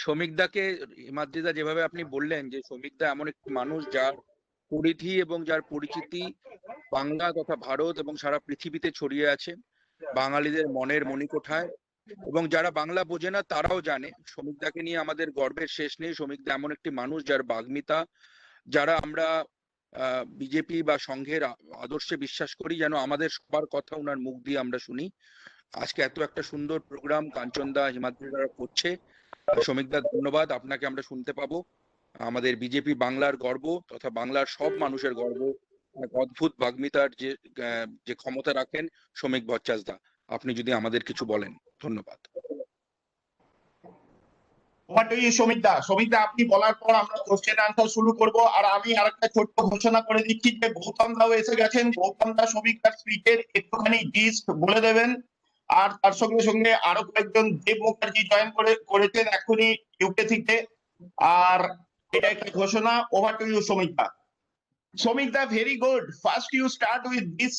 শ্রমিকদাকে হিমাদ্রিদা যেভাবে আপনি বললেন যে শ্রমিকদা এমন একটি মানুষ যার পরিধি এবং যার পরিচিতি বাংলা তথা ভারত এবং সারা পৃথিবীতে ছড়িয়ে আছে, বাঙালিদের মনের মণিকোঠায়, এবং যারা বাংলা বোঝে না তারাও জানে। শ্রমিকদাকে নিয়ে আমাদের গর্বের শেষ নেই। শ্রমিকদা এমন একটি মানুষ যার বাগ্মিতা, যারা আমরা বিজেপি বা সংঘের আদর্শে বিশ্বাস করি, যেন আমাদের সবার কথা ওনার মুখ দিয়ে আমরা শুনি। আজকে এত একটা সুন্দর প্রোগ্রাম কাঞ্চনদা হিমাদ্রিদা করছে, শ্রমিকদা ধন্যবাদ, আপনাকে আমরা শুনতে পাবো। আমাদের বিজেপি বাংলার গর্ব তথা বাংলার সব মানুষের গর্ব, এক অদ্ভুত বাগ্মিতার যে ক্ষমতা রাখেন শ্রমিক ভট্টাচার্য, আপনি যদি আমাদের কিছু বলেন। ধন্যবাদ। সমিতা, আপনি বলার পর আমরা কোশ্চেন আনসার শুরু করব। আর আমি আরেকটা ছোট্ট ঘোষণা করে দিচ্ছি যে গৌতম দাও এসে গেছেন। গৌতম দা সমিতার স্পিচের একটুখানি জিস্ট বলে দেবেন। আর তার সঙ্গে সঙ্গে আরো কয়েকজন, দেব মুখার্জি জয়েন করেছেন এখনই ইউকে থেকে। আর এটা একটা ঘোষণা। Over to you Samita. Samik, very good. First, you start with this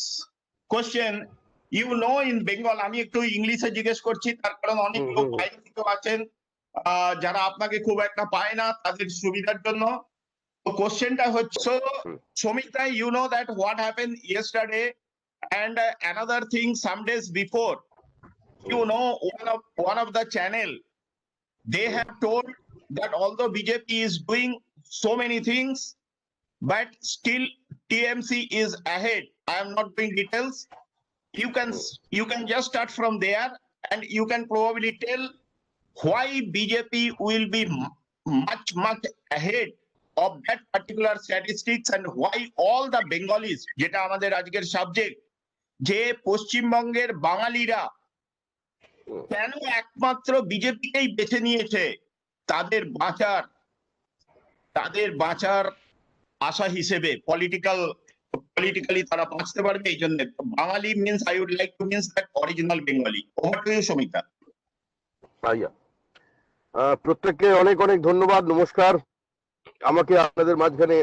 question. You know, in Bengal, আমি একটু ইংলিশে জিজ্ঞেস করছি তার কারণ অনেক লোক বাইরে থেকে আছেন যারা আপনাকে খুব একটা পায় না, তাদের সুবিধার জন্য। তো কোশ্চেনটা হচ্ছে, so Samik, you know that what happened yesterday and another thing some days before. You know, one of the channel, they have told that although BJP is doing so many things, but still TMC is ahead. I am not doing details. You can just start from there and you can probably tell why BJP will be much ahead of that particular statistics and why all the Bengalis, যেটা আমাদের আজকের subject, যে পশ্চিমবঙ্গের বাঙালিরা কেন একমাত্র বিজেপিকেই বেছে নিয়েছে তাদের বাঁচার আশা হিসেবে, পলিটিক্যালি তারা বাঁচতে পারবে এই জন্য। Bangali means, I would like to means that original Bengali. Over to you Samita. প্রত্যেককে অনেক অনেক ধন্যবাদ, নমস্কার। আমাকে আপনাদের মাঝখানে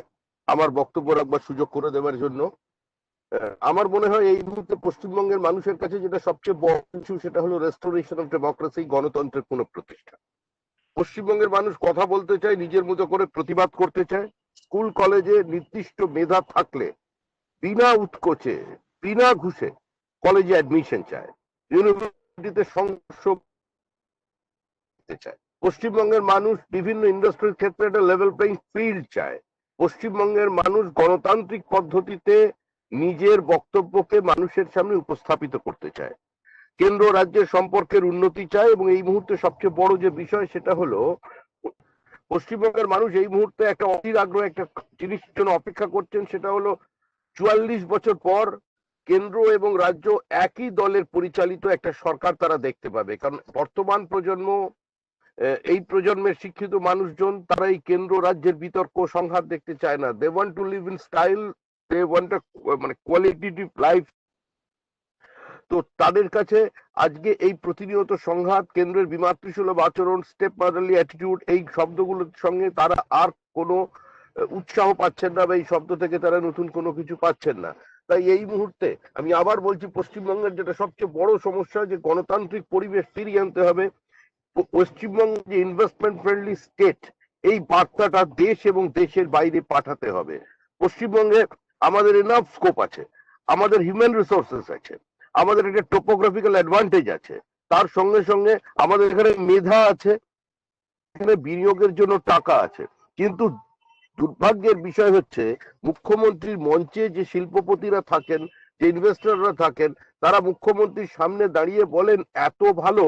আমার বক্তব্য রাখবার সুযোগ করে দেওয়ার জন্য। আমার মনে হয় এই মুহূর্তে পশ্চিমবঙ্গের মানুষের কাছে যেটা সবচেয়ে বড় ইস্যু, সেটা হলো রেস্টোরেশন অফ ডেমোক্রেসি, গণতন্ত্রের পুনঃপ্রতিষ্ঠা। পশ্চিমবঙ্গের মানুষ কথা বলতে চায়, নিজের মতো করে প্রতিবাদ করতে চায়। স্কুল কলেজে নির্দিষ্ট মেধা থাকলে বিনা উৎকোচে, বিনা ঘুষে কলেজে অ্যাডমিশন চায়, ইউনিভার্সিটিতে সংঘর্ষ চায়। পশ্চিমবঙ্গের মানুষ বিভিন্ন ইন্ডাস্ট্রির ক্ষেত্রে একটা লেভেল প্লেইং ফিল্ড চায়। পশ্চিমবঙ্গের মানুষ গণতান্ত্রিক পদ্ধতিতে নিজের বক্তব্যকে মানুষের সামনে উপস্থাপিত করতে চায়, কেন্দ্র রাজ্যের সম্পর্কের উন্নতি চায়। এবং এই মুহূর্তে সবচেয়ে বড় যে বিষয়, সেটা হলো পশ্চিমবঙ্গের মানুষ এই মুহূর্তে একটা অধীর আগ্রহ একটা জিনিসের জন্য অপেক্ষা করছেন, সেটা হলো ৪৪ বছর পর কেন্দ্র এবং রাজ্য একই দলের পরিচালিত একটা সরকার তারা দেখতে পাবে। কারণ বর্তমান প্রজন্ম, এই প্রজন্মের শিক্ষিত মানুষজন, তারা এই কেন্দ্র রাজ্যের বিতর্ক সংঘাত দেখতে চায় না। They want to live in style, they want মানে কোয়ালিটেটিভ লাইফ। তো তাদের কাছে আজকে এই প্রতিনিয়ত সংঘাত, কেন্দ্রের বিমাতৃসুলভ আচরণ, স্টেপ মাদারলি অ্যাটিটিউড, এই শব্দগুলোর সঙ্গে তারা আর কোনো উৎসাহ পাচ্ছেন না, বা এই শব্দ থেকে তারা নতুন কোনো কিছু পাচ্ছেন না। তাই এই মুহূর্তে আমি আবার বলছি, পশ্চিমবঙ্গের যেটা সবচেয়ে বড় সমস্যা, যে গণতান্ত্রিক পরিবেশ ফিরিয়ে আনতে হবে। পশ্চিমবঙ্গ যে ইনভেস্টমেন্ট ফ্রেন্ডলি স্টেট, এই বার্তাটা দেশ এবং দেশের বাইরে পাঠাতে হবে। পশ্চিমবঙ্গে আমাদের এনাফ স্কোপ আছে, আমাদের হিউম্যান রিসোর্সেস আছে, আমাদের একটা টোপোগ্রাফিক্যাল অ্যাডভান্টেজ আছে, তার সঙ্গে সঙ্গে আমাদের এখানে মেধা আছে, এখানে বিনিয়োগের জন্য টাকা আছে। কিন্তু দুর্ভাগ্যের বিষয় হচ্ছে, মুখ্যমন্ত্রীর মঞ্চে যে শিল্পপতিরা থাকেন, যে ইনভেস্টররা থাকেন, তারা মুখ্যমন্ত্রীর সামনে দাঁড়িয়ে বলেন এত ভালো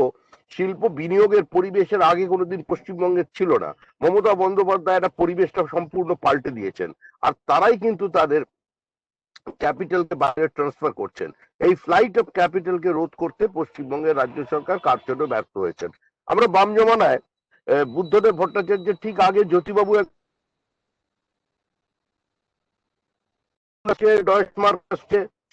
শিল্প বিনিয়োগের পরিবেশের আগে কোনোদিন পশ্চিমবঙ্গে ছিল না। মমতা বন্দ্যোপাধ্যায় একটা পরিবেশটা সম্পূর্ণ পাল্টে দিয়েছেন, আর তারাই কিন্তু তাদের ক্যাপিটালকে বাইরে ট্রান্সফার করছেন। এই ফ্লাইট অফ ক্যাপিটালকে রোধ করতে পশ্চিমবঙ্গের রাজ্য সরকার কার্যত ব্যর্থ হয়েছেন। আমরা বাম জমানায় বুদ্ধদেব ভট্টাচার্যের ঠিক আগে জ্যোতিবাবু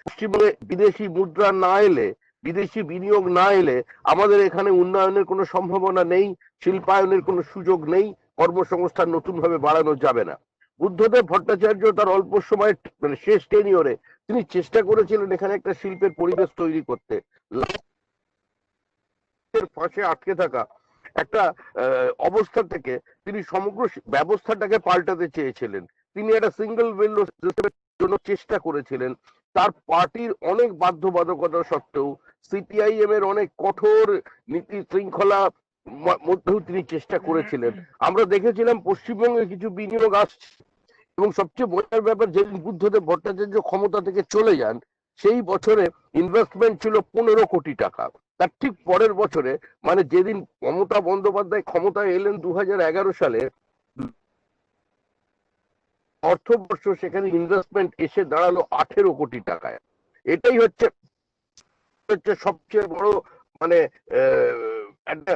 পশ্চিমবঙ্গে বিদেশি মুদ্রা না এলে, বিদেশি বিনিয়োগ না এলে আমাদের এখানে উন্নয়নের কোনো সম্ভাবনা নেই, শিল্পায়নের কোনো সুযোগ নেই, কর্মসংস্থান নতুন ভাবে বাড়ানো যাবে না। বুদ্ধদেব ভট্টাচার্য তার অল্প সময়, মানে শেষ টেনিয়রে, তিনি চেষ্টা করেছিলেন এখানে একটা শিল্পের পরিবেশ তৈরি করতে। ফাঁসে আটকে থাকা একটা অবস্থা থেকে তিনি সমগ্র ব্যবস্থাটাকে পাল্টাতে চেয়েছিলেন। তিনি একটা সিঙ্গেল উইন্ডো সিস্টেমের জন্য চেষ্টা করেছিলেন। তার পার্টির অনেক বাধ্যবাধকতা সত্ত্বেও সিপিআইএম এর অনেক কঠোর নীতি শৃঙ্খলা মধ্যেও তিনি চেষ্টা করেছিলেন। আমরা দেখেছিলাম পশ্চিমবঙ্গে কিছু বিনিয়োগ আসছে এবং সবচেয়ে মজার ব্যাপার, যেদিন বুদ্ধদেব ভট্টাচার্য ক্ষমতা থেকে চলে যান সেই বছরে ইনভেস্টমেন্ট ছিল 15 কোটি টাকা। তার ঠিক পরের বছরে, মানে যেদিন মমতা বন্দ্যোপাধ্যায় ক্ষমতায় এলেন 2011 সালে, অর্থবর্ষ সেখানে ইনভেস্টমেন্ট এসে দাঁড়ালো 18 কোটি টাকায়। এটাই হচ্ছে সবচেয়ে বড় মানে একটা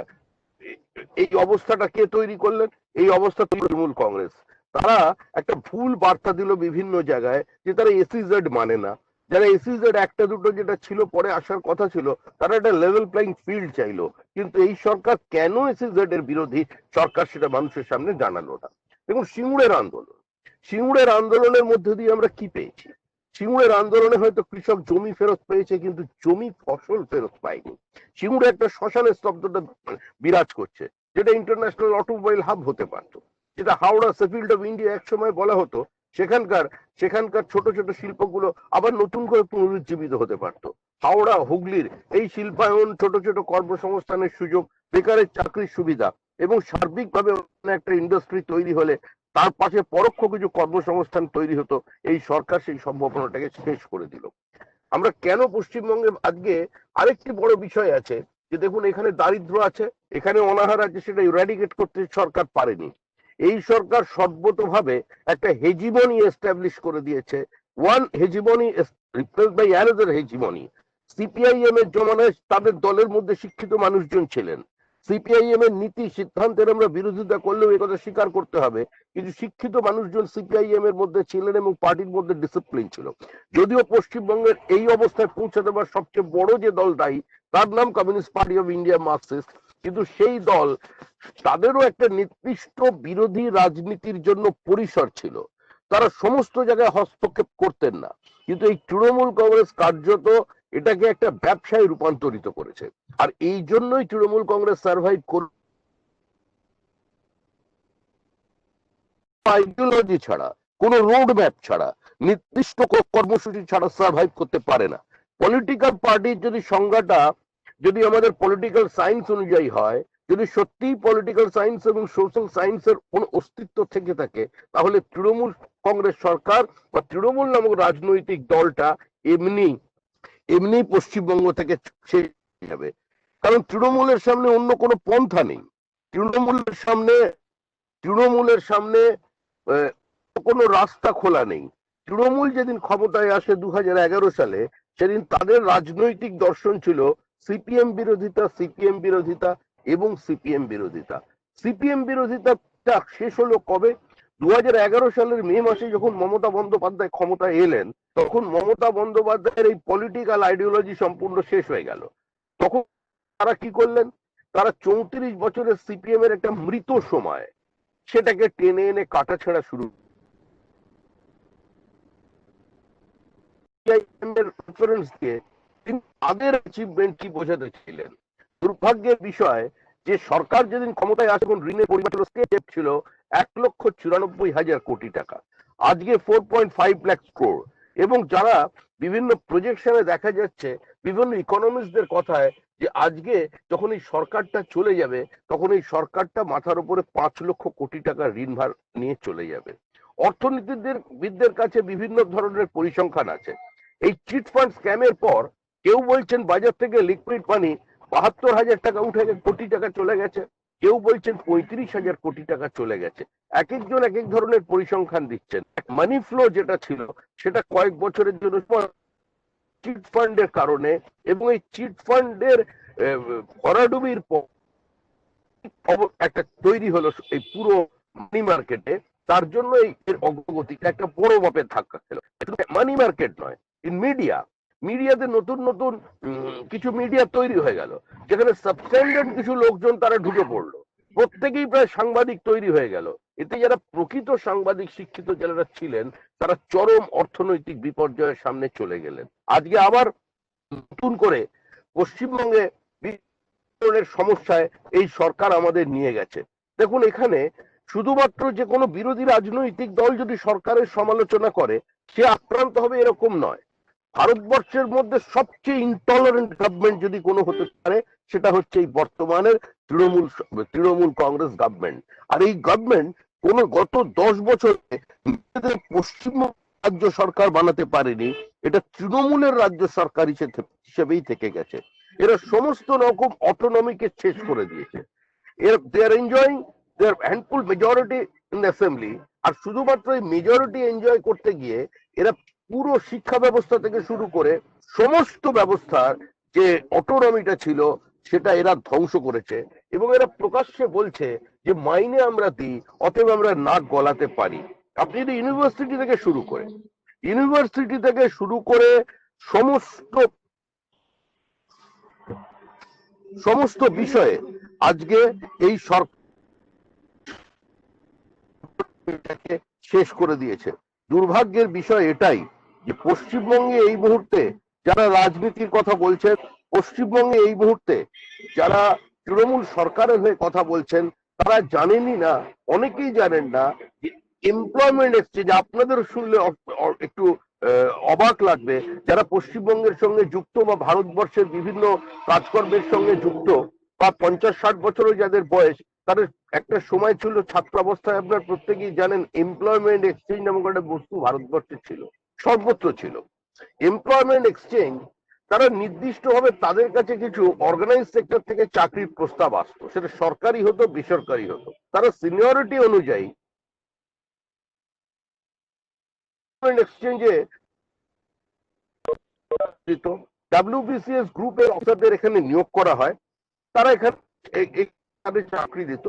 এই অবস্থাটা কে তৈরি করলেন? এই অবস্থা তৃণমূল কংগ্রেস। তারা একটা ভুল বার্তা দিল বিভিন্ন জায়গায় যে তারা এসইজেড মানে না। যারা এসইজেড একটা দুটো যেটা ছিল পরে আসার কথা ছিল, তারা একটা লেভেল প্লেইং ফিল্ড চাইলো। কিন্তু এই সরকার কেন এসইজেড এর বিরোধী সরকার সেটা মানুষের সামনে জানালো না। দেখুন, সিঙ্গুরের আন্দোলনের মধ্যে দিয়ে আমরা কি পেয়েছি? সিঙ্গুরের আন্দোলনে হয়তো কৃষক জমি ফেরত পেয়েছে, কিন্তু জমি ফসল ফেরত পায়নি। সিঙ্গুরে একটা শ্মশানের স্তব্ধতা বিরাজ করছে, যেটা ইন্টারন্যাশনাল অটোমোবাইল হাব হতে পারত, যেটা হাওড়া সেফিল্ড অফ ইন্ডিয়া একসময় বলা হতো। সেখানকার ছোট ছোট শিল্পগুলো আবার নতুন করে পুনরুজ্জীবিত হতে পারত। হাওড়া হুগলির এই শিল্পায়ন, ছোট ছোট কর্মসংস্থানের সুযোগ, বেকারের চাকরির সুবিধা এবং সার্বিকভাবে একটা ইন্ডাস্ট্রি তৈরি হলে তার পাশে পরোক্ষ কিছু কর্মসংস্থান তৈরি হতো। এই সরকার সেই সম্ভাবনাটাকে শেষ করে দিল। আমরা কেন পশ্চিমবঙ্গে আজকে আরেকটি বড় বিষয় আছে যে দেখুন, এখানে দারিদ্র আছে, এখানে অনাহার আছে, সেটা ইরাডিকেট করতে সরকার পারেনি। এই সরকার সর্বতভাবে একটা হেজিমনি এস্টাবলিশ করে দিয়েছে। One hegemony replaced by another hegemony. CPIM এর জমানায় তাদের দলের মধ্যে শিক্ষিত মানুষজন ছিলেন। সিপিআইএম এর নীতি সিদ্ধান্তের আমরা বিরোধিতা করলেও এই কথা স্বীকার করতে হবে, কিন্তু শিক্ষিত মানুষজন সিপিআইএম এর মধ্যে ছিলেন এবং পার্টির মধ্যে ডিসিপ্লিন ছিল। যদিও পশ্চিমবঙ্গের এই অবস্থায় পৌঁছে দেওয়ার সবচেয়ে বড় যে দল দায়ী, তার নাম communist party of India, Marxist, কিন্তু সেই দল, তাদেরও একটা নির্দিষ্ট বিরোধী রাজনীতির জন্য পরিসর ছিল। তারা সমস্ত জায়গায় হস্তক্ষেপ করতেন না। কিন্তু এই তৃণমূল কংগ্রেস কার্যত এটাকে একটা ব্যবসায় রূপান্তরিত করেছে। আর এই জন্যই তৃণমূল কংগ্রেস সার্ভাইভ করল। আইডিওলজি ছাড়া, কোন রোড ম্যাপ ছাড়া, নির্দিষ্ট কর্মসূচি ছাড়া সার্ভাইভ করতে পারে না। পলিটিক্যাল পার্টির যদি সংজ্ঞাটা যদি আমাদের পলিটিক্যাল সায়েন্স অনুযায়ী হয়, যদি সত্যিই পলিটিক্যাল সায়েন্স এবং সোশ্যাল সায়েন্সের কোন অস্তিত্ব থেকে থাকে, তাহলে তৃণমূল কংগ্রেস সরকার বা তৃণমূল নামক রাজনৈতিক দলটা এমনি পশ্চিমবঙ্গ থেকে শেষ হয়ে যাবে। কারণ তৃণমূলের সামনে অন্য কোনো পন্থা নেই। তৃণমূলের সামনে কোনো রাস্তা খোলা নেই। তৃণমূল যেদিন ক্ষমতায় আসে 2011 সালে, সেদিন তাদের রাজনৈতিক দর্শন ছিল সিপিএম বিরোধিতা, সিপিএম বিরোধিতা এবং সিপিএম বিরোধিতা। সিপিএম বিরোধিতাটা শেষ হলো কবে? 2011 সালের মে মাসে যখন মমতা বন্দ্যোপাধ্যায় ক্ষমতায় এলেন, তখন মমতা বন্দ্যোপাধ্যায়ের এই পলিটিক্যাল আইডিওলজি সম্পূর্ণ শেষ হয়ে গেল। তখন তারা কি করলেন? তারা 34 বছরের সিপিএম এর একটা মৃত সময়, সেটাকে টেনে এনে কাটাছেঁড়া শুরু। তাদের অ্যাচিভমেন্ট কি বোঝাতে ছিলেন? দুর্ভাগ্যের বিষয় যে সরকার যেদিন ক্ষমতায় আসে, ঋণের পরিমাণ ছিল 1,94,000 কোটি টাকা, আজকে 4.5 লাখ ক্রোড়। এবং যারা বিভিন্ন প্রজেকশনে দেখা যাচ্ছে, বিভিন্ন ইকোনমিস্টদের কথায়, যে আজকে যখন এই সরকারটা চলে যাবে, তখন এই সরকারটা মাথার উপরে 5 লক্ষ কোটি টাকা ঋণ ভার নিয়ে চলে যাবে। অর্থনীতিবিদদের কাছে বিভিন্ন ধরনের পরিসংখ্যান আছে। এই চিট ফান্ড স্ক্যামের পর কেউ বলছেন বাজার থেকে লিকুইড মানি 72,000 টাকা উঠে কোটি টাকা চলে গেছে, কেউ বলছেন 35,000 কোটি টাকা চলে গেছে। এক একজন এক এক ধরনের পরিসংখ্যান দিচ্ছেন। মানি ফ্লো যেটা ছিল, সেটা কয়েক বছরের জন্য চিট ফান্ডের কারণে এবং এই চিট ফান্ডের ভরাডুবির পর একটা তৈরি হলো এই পুরো মানি মার্কেটে। তার জন্য এর অগ্রগতিটা একটা বড় মাপের ধাক্কা খেলো। মানি মার্কেট নয়, ইন মিডিয়াতে নতুন নতুন কিছু মিডিয়া তৈরি হয়ে গেল, যেখানে সাবস্ট্যান্ডার্ড কিছু লোকজন তারা ঢুকে পড়লো। প্রত্যেকেই প্রায় সাংবাদিক তৈরি হয়ে গেল। এতে যারা প্রকৃত সাংবাদিক শিক্ষিত যারা ছিলেন, তারা চরম অর্থনৈতিক বিপর্যয়ের সামনে চলে গেলেন। আজকে আবার নতুন করে পশ্চিমবঙ্গে ধরনের সমস্যায় এই সরকার আমাদের নিয়ে গেছে। দেখুন, এখানে শুধুমাত্র যে কোনো বিরোধী রাজনৈতিক দল যদি সরকারের সমালোচনা করে সে আক্রান্ত হবে এরকম নয়। ভারতবর্ষের মধ্যে সবচেয়ে ইনটলারেন্ট গভর্নমেন্ট যদি কোনো হতে পারে সেটা হচ্ছে এই বর্তমানের তৃণমূল কংগ্রেস গভর্নমেন্ট। আর এই গভর্নমেন্ট কোন গত 10 বছরে নিজেদের পশ্চিমবঙ্গ রাজ্য সরকার বানাতে পারেনি, এটা তৃণমূলের রাজ্য সরকার হিসেবেই থেকে গেছে। এরা সমস্ত রকম অটোনমিকে শেষ করে দিয়েছে। They are enjoying their handful majority in assembly. আর শুধুমাত্র এই মেজরিটি এনজয় করতে গিয়ে এরা পুরো শিক্ষা ব্যবস্থা থেকে শুরু করে সমস্ত ব্যবস্থার যে অটোনমিটা ছিল সেটা এরা ধ্বংস করেছে। এবং এরা প্রকাশ্যে বলছে যে মাইনে আমরা দিই, অতএব আমরা নাক গলাতে পারি। আপনি যদি ইউনিভার্সিটি থেকে শুরু করে সমস্ত বিষয়ে আজকে এই সরকারটাকে শেষ করে দিয়েছে। দুর্ভাগ্যের বিষয় এটাই যে পশ্চিমবঙ্গে এই মুহূর্তে যারা রাজনীতির কথা বলছেন, পশ্চিমবঙ্গে এই মুহূর্তে যারা তৃণমূল সরকারের হয়ে কথা বলছেন, তারা জানেনই না, অনেকেই জানেন না যে এমপ্লয়মেন্ট এক্সচেঞ্জ, আপনাদের শুনলে একটু অবাক লাগবে, যারা পশ্চিমবঙ্গের সঙ্গে যুক্ত বা ভারতবর্ষের বিভিন্ন কাজকর্মের সঙ্গে যুক্ত বা 50-60 বছরও যাদের বয়স, তাদের একটা সময় ছিল ছাত্রাবস্থায়, আপনার প্রত্যেকেই জানেন এমপ্লয়মেন্ট এক্সচেঞ্জ নামক একটা বস্তু ভারতবর্ষে ছিল, সর্বত্র ছিল। এমপ্লয়মেন্ট এক্সচেঞ্জ তারা নির্দিষ্টভাবে তাদের কাছে কিছু অর্গানাইজ সেক্টর থেকে চাকরির প্রস্তাব আসতো, সেটা সরকারি হতো বেসরকারি হতো, তারা সিনিয়রিটি অনুযায়ী এক্সচেঞ্জে WBCS গ্রুপের অফিসারদের এখানে নিয়োগ করা হয়, তারা এখানে চাকরি দিত।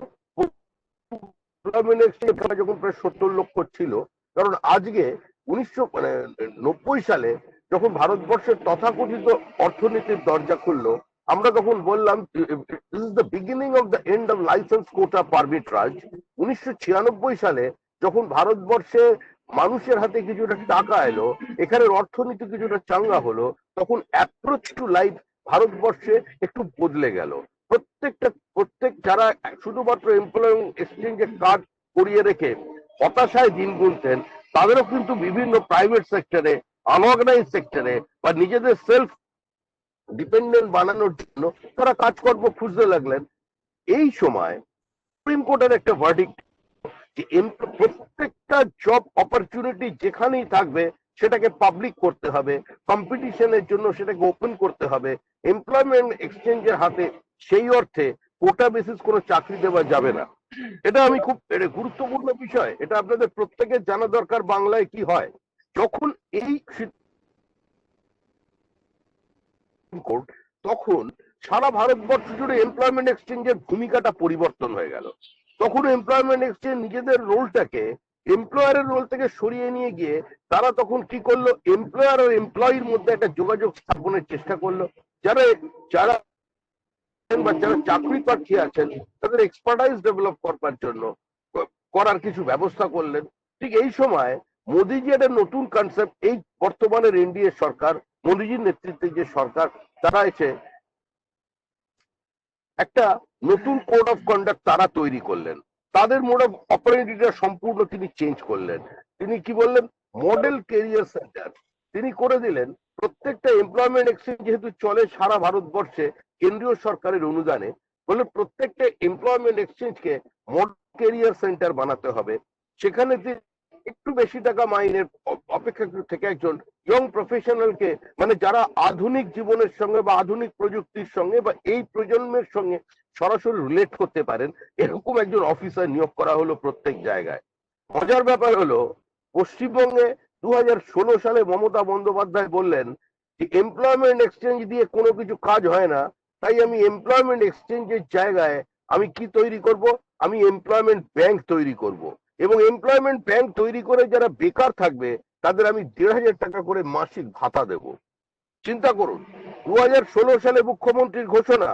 যখন প্রায় 70 লক্ষ ছিল, কারণ আজকে 1990 সালে যখন ভারতবর্ষের তথাকথিত অর্থনীতির দরজা খুললো, আমরা তখন বললাম this is the beginning of the end of licence quota arbitrage. 1996 সালে যখন ভারতবর্ষে মানুষের হাতে কিছুটা টাকা এলো, এখানের অর্থনীতি কিছুটা চাঙ্গা হলো, তখন অ্যাপ্রোচ টু লাইফ ভারতবর্ষে একটু বদলে গেল। প্রত্যেক যারা শুধুমাত্র এমপ্লয়মেন্ট এক্সচেঞ্জে কাজ করিয়ে রেখে হতাশায় দিন গুনতেন, তাদেরও কিন্তু বিভিন্ন প্রাইভেট সেক্টরে, আনঅর্গানাইজ সেক্টরে বা নিজেদের সেলফ ডিপেন্ডেন্ট বানানোর জন্য তারা কাজকর্ম খুঁজতে লাগলেন। এই সময় সুপ্রিম কোর্টের একটা ভার্ডিক্ট যে প্রত্যেকটা জব অপরচুনিটি যেখানেই থাকবে সেটাকে পাবলিক করতে হবে, কম্পিটিশনের জন্য সেটাকে ওপেন করতে হবে। এমপ্লয়মেন্ট এক্সচেঞ্জের হাতে সেই অর্থে কোটা বেসিস কোনো চাকরি দেওয়া যাবে না। এটা এটা গুরুত্বপূর্ণ বিষয়, এটা আপনাদের প্রত্যেকের জানা দরকার বাংলায় কি হয়। যখন এই তখন সারা ভারতবর্ষ জুড়ে এমপ্লয়মেন্ট এক্সচেঞ্জের ভূমিকাটা পরিবর্তন হয়ে গেল। তখন এমপ্লয়মেন্ট এক্সচেঞ্জ নিজেদের রোলটাকে এমপ্লয়ারের রোল থেকে সরিয়ে নিয়ে গিয়ে তারা তখন কি করলো, এমপ্লয়ার আর এমপ্লয়ির মধ্যে একটা যোগাযোগ স্থাপনের চেষ্টা করলো। যারা চাকরি প্রার্থী আছেন তাদের এক্সপার্টাইজ ডেভেলপ করবার জন্য করার কিছু ব্যবস্থা করলেন। ঠিক এই সময় মোদিজি একটা নতুন কনসেপ্ট, এই বর্তমানের এনডিএ সরকার, মোদিজির নেতৃত্বে যে সরকার, তারা এসে একটা নতুন কোড অফ কন্ডাক্ট তারা তৈরি করলেন। তাদের মোড অফ অপারেটিংটা সম্পূর্ণ তিনি চেঞ্জ করলেন। তিনি কি বললেন, মডেল কেরিয়ার সেন্টার তিনি করে দিলেন। প্রত্যেকটা এমপ্লয়মেন্ট এক্সচেঞ্জ যেহেতু চলে সারা ভারতবর্ষে কেন্দ্রীয় সরকারের অনুদানে, বলে প্রত্যেকটা এমপ্লয়মেন্ট এক্সচেঞ্জকে মডেল কেরিয়ার সেন্টার বানাতে হবে। সেখানে একটু বেশি টাকা মাইনের অপেক্ষা থেকে একজন ইয়ং প্রফেশনালকে, মানে যারা আধুনিক জীবনের সঙ্গে বা আধুনিক প্রযুক্তির সঙ্গে বা এই প্রজন্মের সঙ্গে সরাসরি রিলেট করতে পারেন, এরকম একজন অফিসার নিয়োগ করা হলো প্রত্যেক জায়গায়। মজার ব্যাপার হলো, পশ্চিমবঙ্গে 2016 সালে মমতা বন্দ্যোপাধ্যায় বললেন যে এমপ্লয়মেন্ট এক্সচেঞ্জ দিয়ে কোনো কিছু কাজ হয় না, তাই আমি এমপ্লয়মেন্ট এক্সচেঞ্জের জায়গায় আমি কি তৈরি করব, আমি এমপ্লয়মেন্ট ব্যাংক তৈরি করব। এবং এমপ্লয়মেন্ট ব্যাংক তৈরি করে যারা বেকার থাকবে তাদের আমি 1,500 টাকা করে মাসিক ভাতা দেব। চিন্তা করুন, 2016 সালে মুখ্যমন্ত্রীর ঘোষণা,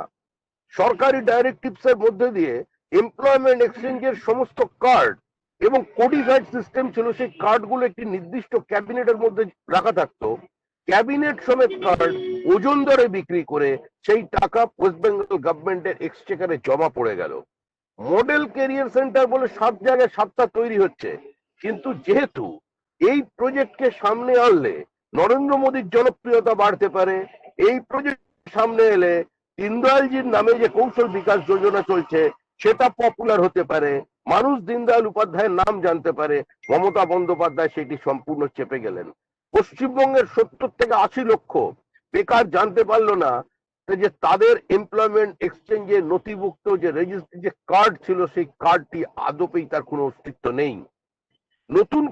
সরকারি ডাইরেক্টিভস এর মধ্যে দিয়ে এমপ্লয়মেন্ট এক্সচেঞ্জের সমস্ত কার্ড এবং কোডিফাইড সিস্টেম ছিল, সেই কার্ডগুলো একটি নির্দিষ্ট ক্যাবিনেটের মধ্যে রাখা থাকতো। ক্যাবিনেট সমেত কার্ড ওজন দরে বিক্রি করে সেই টাকা ওয়েস্ট বেঙ্গল গভর্নমেন্টের এক্সচেকারে জমা পড়ে গেল। মডেল ক্যারিয়ার সেন্টার বলে 7 জায়গায় 7টা তৈরি হচ্ছে, কিন্তু যেহেতু এই প্রজেক্টকে সামনে আনলে নরেন্দ্র মোদীর জনপ্রিয়তা বাড়তে পারে, এই প্রজেক্ট সামনে এলে দীনদয়ালজির নামে যে কৌশল বিকাশ যোজনা চলছে সেটা পপুলার হতে পারে, মানুষ দীনদয়াল উপাধ্যায়ের নাম জানতে পারে, মমতা বন্দ্যোপাধ্যায় সেটি সম্পূর্ণ চেপে গেলেন। পশ্চিমবঙ্গের 70 থেকে 80 লক্ষ বেকার জানতে পারলো না যে তাদের এমপ্লয়মেন্ট এক্সচেঞ্জে নথিভুক্ত যে রেজিস্ট্রি যে কার্ড ছিল সেই কার্ডটি আদপেই তার কোনো অস্তিত্ব নেই। নতুন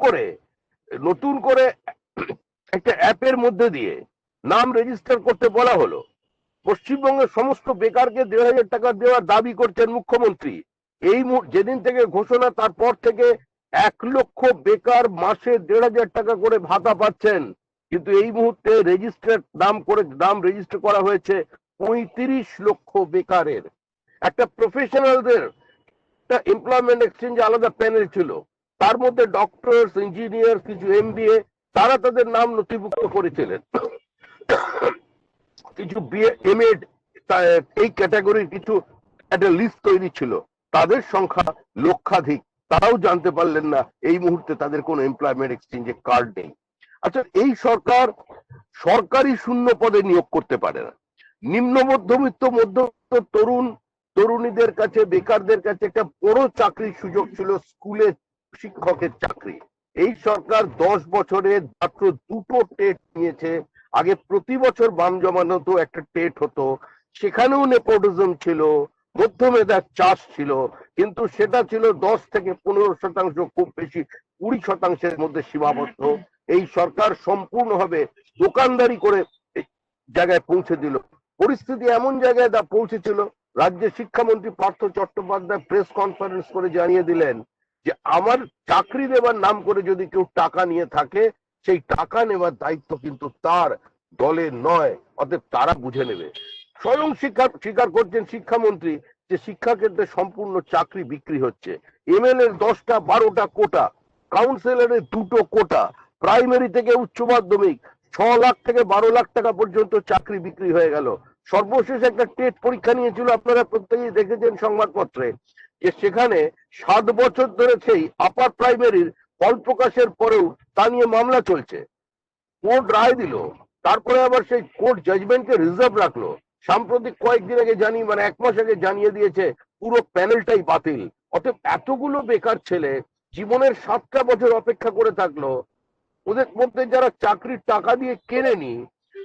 করে একটা অ্যাপের মধ্যে দিয়ে নাম রেজিস্টার করতে বলা হলো। পশ্চিমবঙ্গের সমস্ত বেকারকে 1,500 টাকা দেওয়ার দাবি করছেন মুখ্যমন্ত্রী। যেদিন থেকে ঘোষণা তারপর থেকে 1 লক্ষ বেকার মাসে 1,500 টাকা করে ভাতা পাচ্ছেন, কিন্তু এই মুহূর্তে নাম রেজিস্টার করা হয়েছে 35 লক্ষ বেকারের। একটা প্রফেশনালদের একটা এমপ্লয়মেন্ট এক্সচেঞ্জে আলাদা প্যানেল ছিল, তার মধ্যে ডক্টর, ইঞ্জিনিয়ার, কিছু MBA তারা তাদের নাম নথিভুক্ত করেছিলেন, কিছু BA MA এই ক্যাটাগরির কিছু একটা লিস্ট তৈরি ছিল, তাদের সংখ্যা লক্ষাধিক, তারাও জানতে পারলেন না এই মুহূর্তে তাদের কোনো এমপ্লয়মেন্ট এক্সচেঞ্জে কার্ড নেই। আচ্ছা, এই সরকার সরকারি শূন্য পদে নিয়োগ করতে পারে না। নিম্ন মধ্যবিত্ত তরুণীদের কাছে, বেকারদের কাছে একটা বড় চাকরির সুযোগ ছিল স্কুলে শিক্ষকের চাকরি। এই সরকার 10 বছরে মাত্র 2টো টেট নিয়েছে। আগে প্রতি বছর বাম জমানো তো একটা টেট হতো, সেখানেও নেপোটিজম ছিল, মধ্যমেধার চাষ ছিল, কিন্তু সেটা ছিল 10 থেকে 15%, খুব বেশি 20%-এর মধ্যে সীমাবদ্ধ। এই সরকার সম্পূর্ণভাবে দোকানদারি করে জায়গায় পৌঁছে দিল। পরিস্থিতি এমন জায়গায় পৌঁছেছিল, রাজ্যের শিক্ষামন্ত্রী পার্থ চট্টোপাধ্যায় প্রেস কনফারেন্স করে জানিয়ে দিলেন যে আমার চাকরি দেবার নাম করে যদি কেউ টাকা নিয়ে থাকে, সেই টাকা নেওয়ার দায়িত্ব কিন্তু তার, দলের নয়, অতএব তারা বুঝে নেবে। স্বয়ং স্বীকার করছেন শিক্ষামন্ত্রী যে শিক্ষাক্ষেত্রে সম্পূর্ণ চাকরি বিক্রি হচ্ছে। MLA 10টা 12টা কোটা, কাউন্সিলরের 2টো কোটা, প্রাইমারি থেকে উচ্চ মাধ্যমিক 6 লাখ থেকে 12 লাখ টাকা পর্যন্ত চাকরি বিক্রি হয়ে গেল। সর্বশেষ একটা টেট পরীক্ষা নিয়েছিল, আপনারা প্রত্যেকেই দেখেছেন সংবাদপত্রে, যে সেখানে 7 বছর ধরে সেই আপার প্রাইমারির ফল প্রকাশের পরেও তা নিয়ে মামলা চলছে। কোর্ট রায় দিল, তারপরে আবার সেই কোর্ট জাজমেন্টকে রিজার্ভ রাখলো। সাম্প্রতিক কয়েকদিন আগে মানে 1 মাস আগে জানিয়ে দিয়েছে পুরো প্যানেলটাই বাতিল। অতএব এতগুলো বেকার ছেলে জীবনের 7টা বছর অপেক্ষা করে থাকলো, ওদের মধ্যে যারা চাকরির টাকা দিয়ে কেনেনি,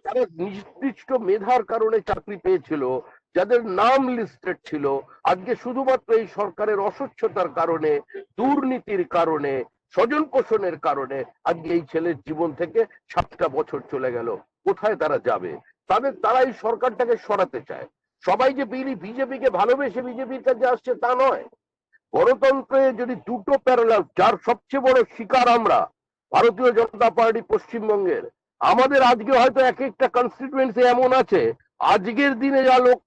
তারা নির্দিষ্ট মেধার কারণে চাকরি পেয়েছিল, যাদের নাম লিস্টেড ছিল, আজকে শুধুমাত্র এই সরকারের অস্বচ্ছতার কারণে, দুর্নীতির কারণে, স্বজন পোষণের কারণে আজকে এই ছেলের জীবন থেকে 7টা বছর চলে গেল। কোথায় তারা যাবে? তারা এই সরকারটাকে সরাতে চায়। সবাই যে বিজেপিকে ভালোবেসে বিজেপির কাছে আসছে তা নয়। গণতন্ত্রে যদি 2টো প্যারালাল, যার সবচেয়ে বড় শিকার আমরা ভারতীয় জনতা পার্টি পশ্চিমবঙ্গের, আমাদের আজকে হয়তো এক একটা কনস্টিটুয়েন্সি এমন আছে, আজকের দিনে যা লোক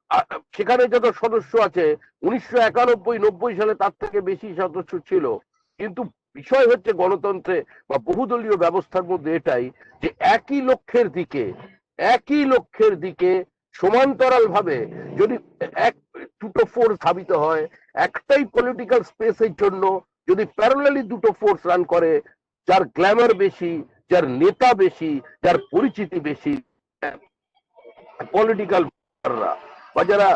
সেখানে যত সদস্য আছে 1991-90 সালে তার থেকে বেশি সদস্য ছিল, কিন্তু বিষয় হচ্ছে গণতন্ত্রে বা বহুদলীয় ব্যবস্থার মধ্যে এটাই যে একই লক্ষ্যের দিকে সমান্তরাল ভাবে যদি 2টো ফোর্স ধাবিত হয়, একটাই পলিটিক্যাল স্পেসের জন্য যদি প্যারালালি 2টো ফোর্স রান করে, যার গ্ল্যামার বেশি, যার নেতা বেশি, যার পরিচিতি বেশি, পলিটিক্যাল বা যারা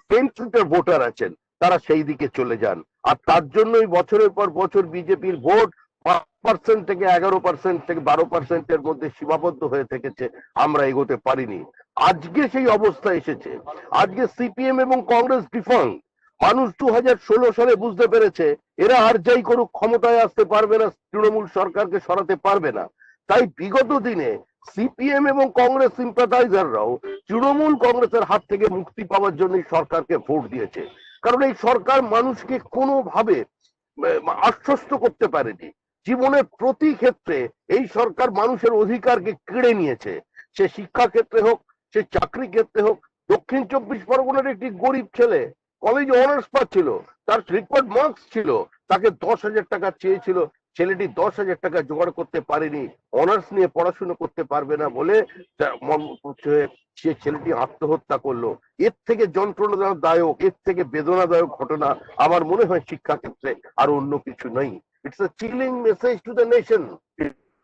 পেন্ট্রিটের ভোটার আছেন, তারা সেই দিকে চলে যান। আর তার জন্যই বছরের পর বছর বিজেপির ভোট 5% থেকে 11% থেকে 12%-এর মধ্যে সীমাবদ্ধ হয়ে থেকেছে, আমরা এগোতে পারিনি। আজকে সেই অবস্থা এসেছে। আজকে CPM এবং কংগ্রেস ডিফাঙ্ক। মানুষ 2016 সালে বুঝতে পেরেছে এরা আর যাই করুক ক্ষমতায় আসতে পারবে না, তৃণমূল সরকারকে সরাতে পারবে না। তাই বিগত দিনে CPM এবং কংগ্রেস সিম্পাথাইজাররাও তৃণমূল কংগ্রেসের হাত থেকে মুক্তি পাওয়ার জন্য সরকারকে ভোট দিয়েছে। কারণ এই সরকার মানুষকে কোনোভাবে আশ্বস্ত করতে পারেনি। জীবনের প্রতি ক্ষেত্রে এই সরকার মানুষের অধিকারকে কেড়ে নিয়েছে, সে শিক্ষা ক্ষেত্রে হোক, সে চাকরি ক্ষেত্রে হোক। দক্ষিণ 24 পরগনার একটি গরিব ছেলে কলেজে অনার্স পাচ্ছিল, তার রিপোর্ট মার্কস ছিল, তাকে 10,000 টাকা চেয়েছিল, ছেলেটি 10,000 টাকা জোগাড় করতে পারেনি, অনার্স নিয়ে পড়াশোনা করতে পারবে না বলে সে ছেলেটি আত্মহত্যা করলো। এর থেকে যন্ত্রণাদায়ক, এর থেকে বেদনাদায়ক ঘটনা আমার মনে হয় শিক্ষা ক্ষেত্রে আর অন্য কিছু নেই। It's a chilling message to the nation,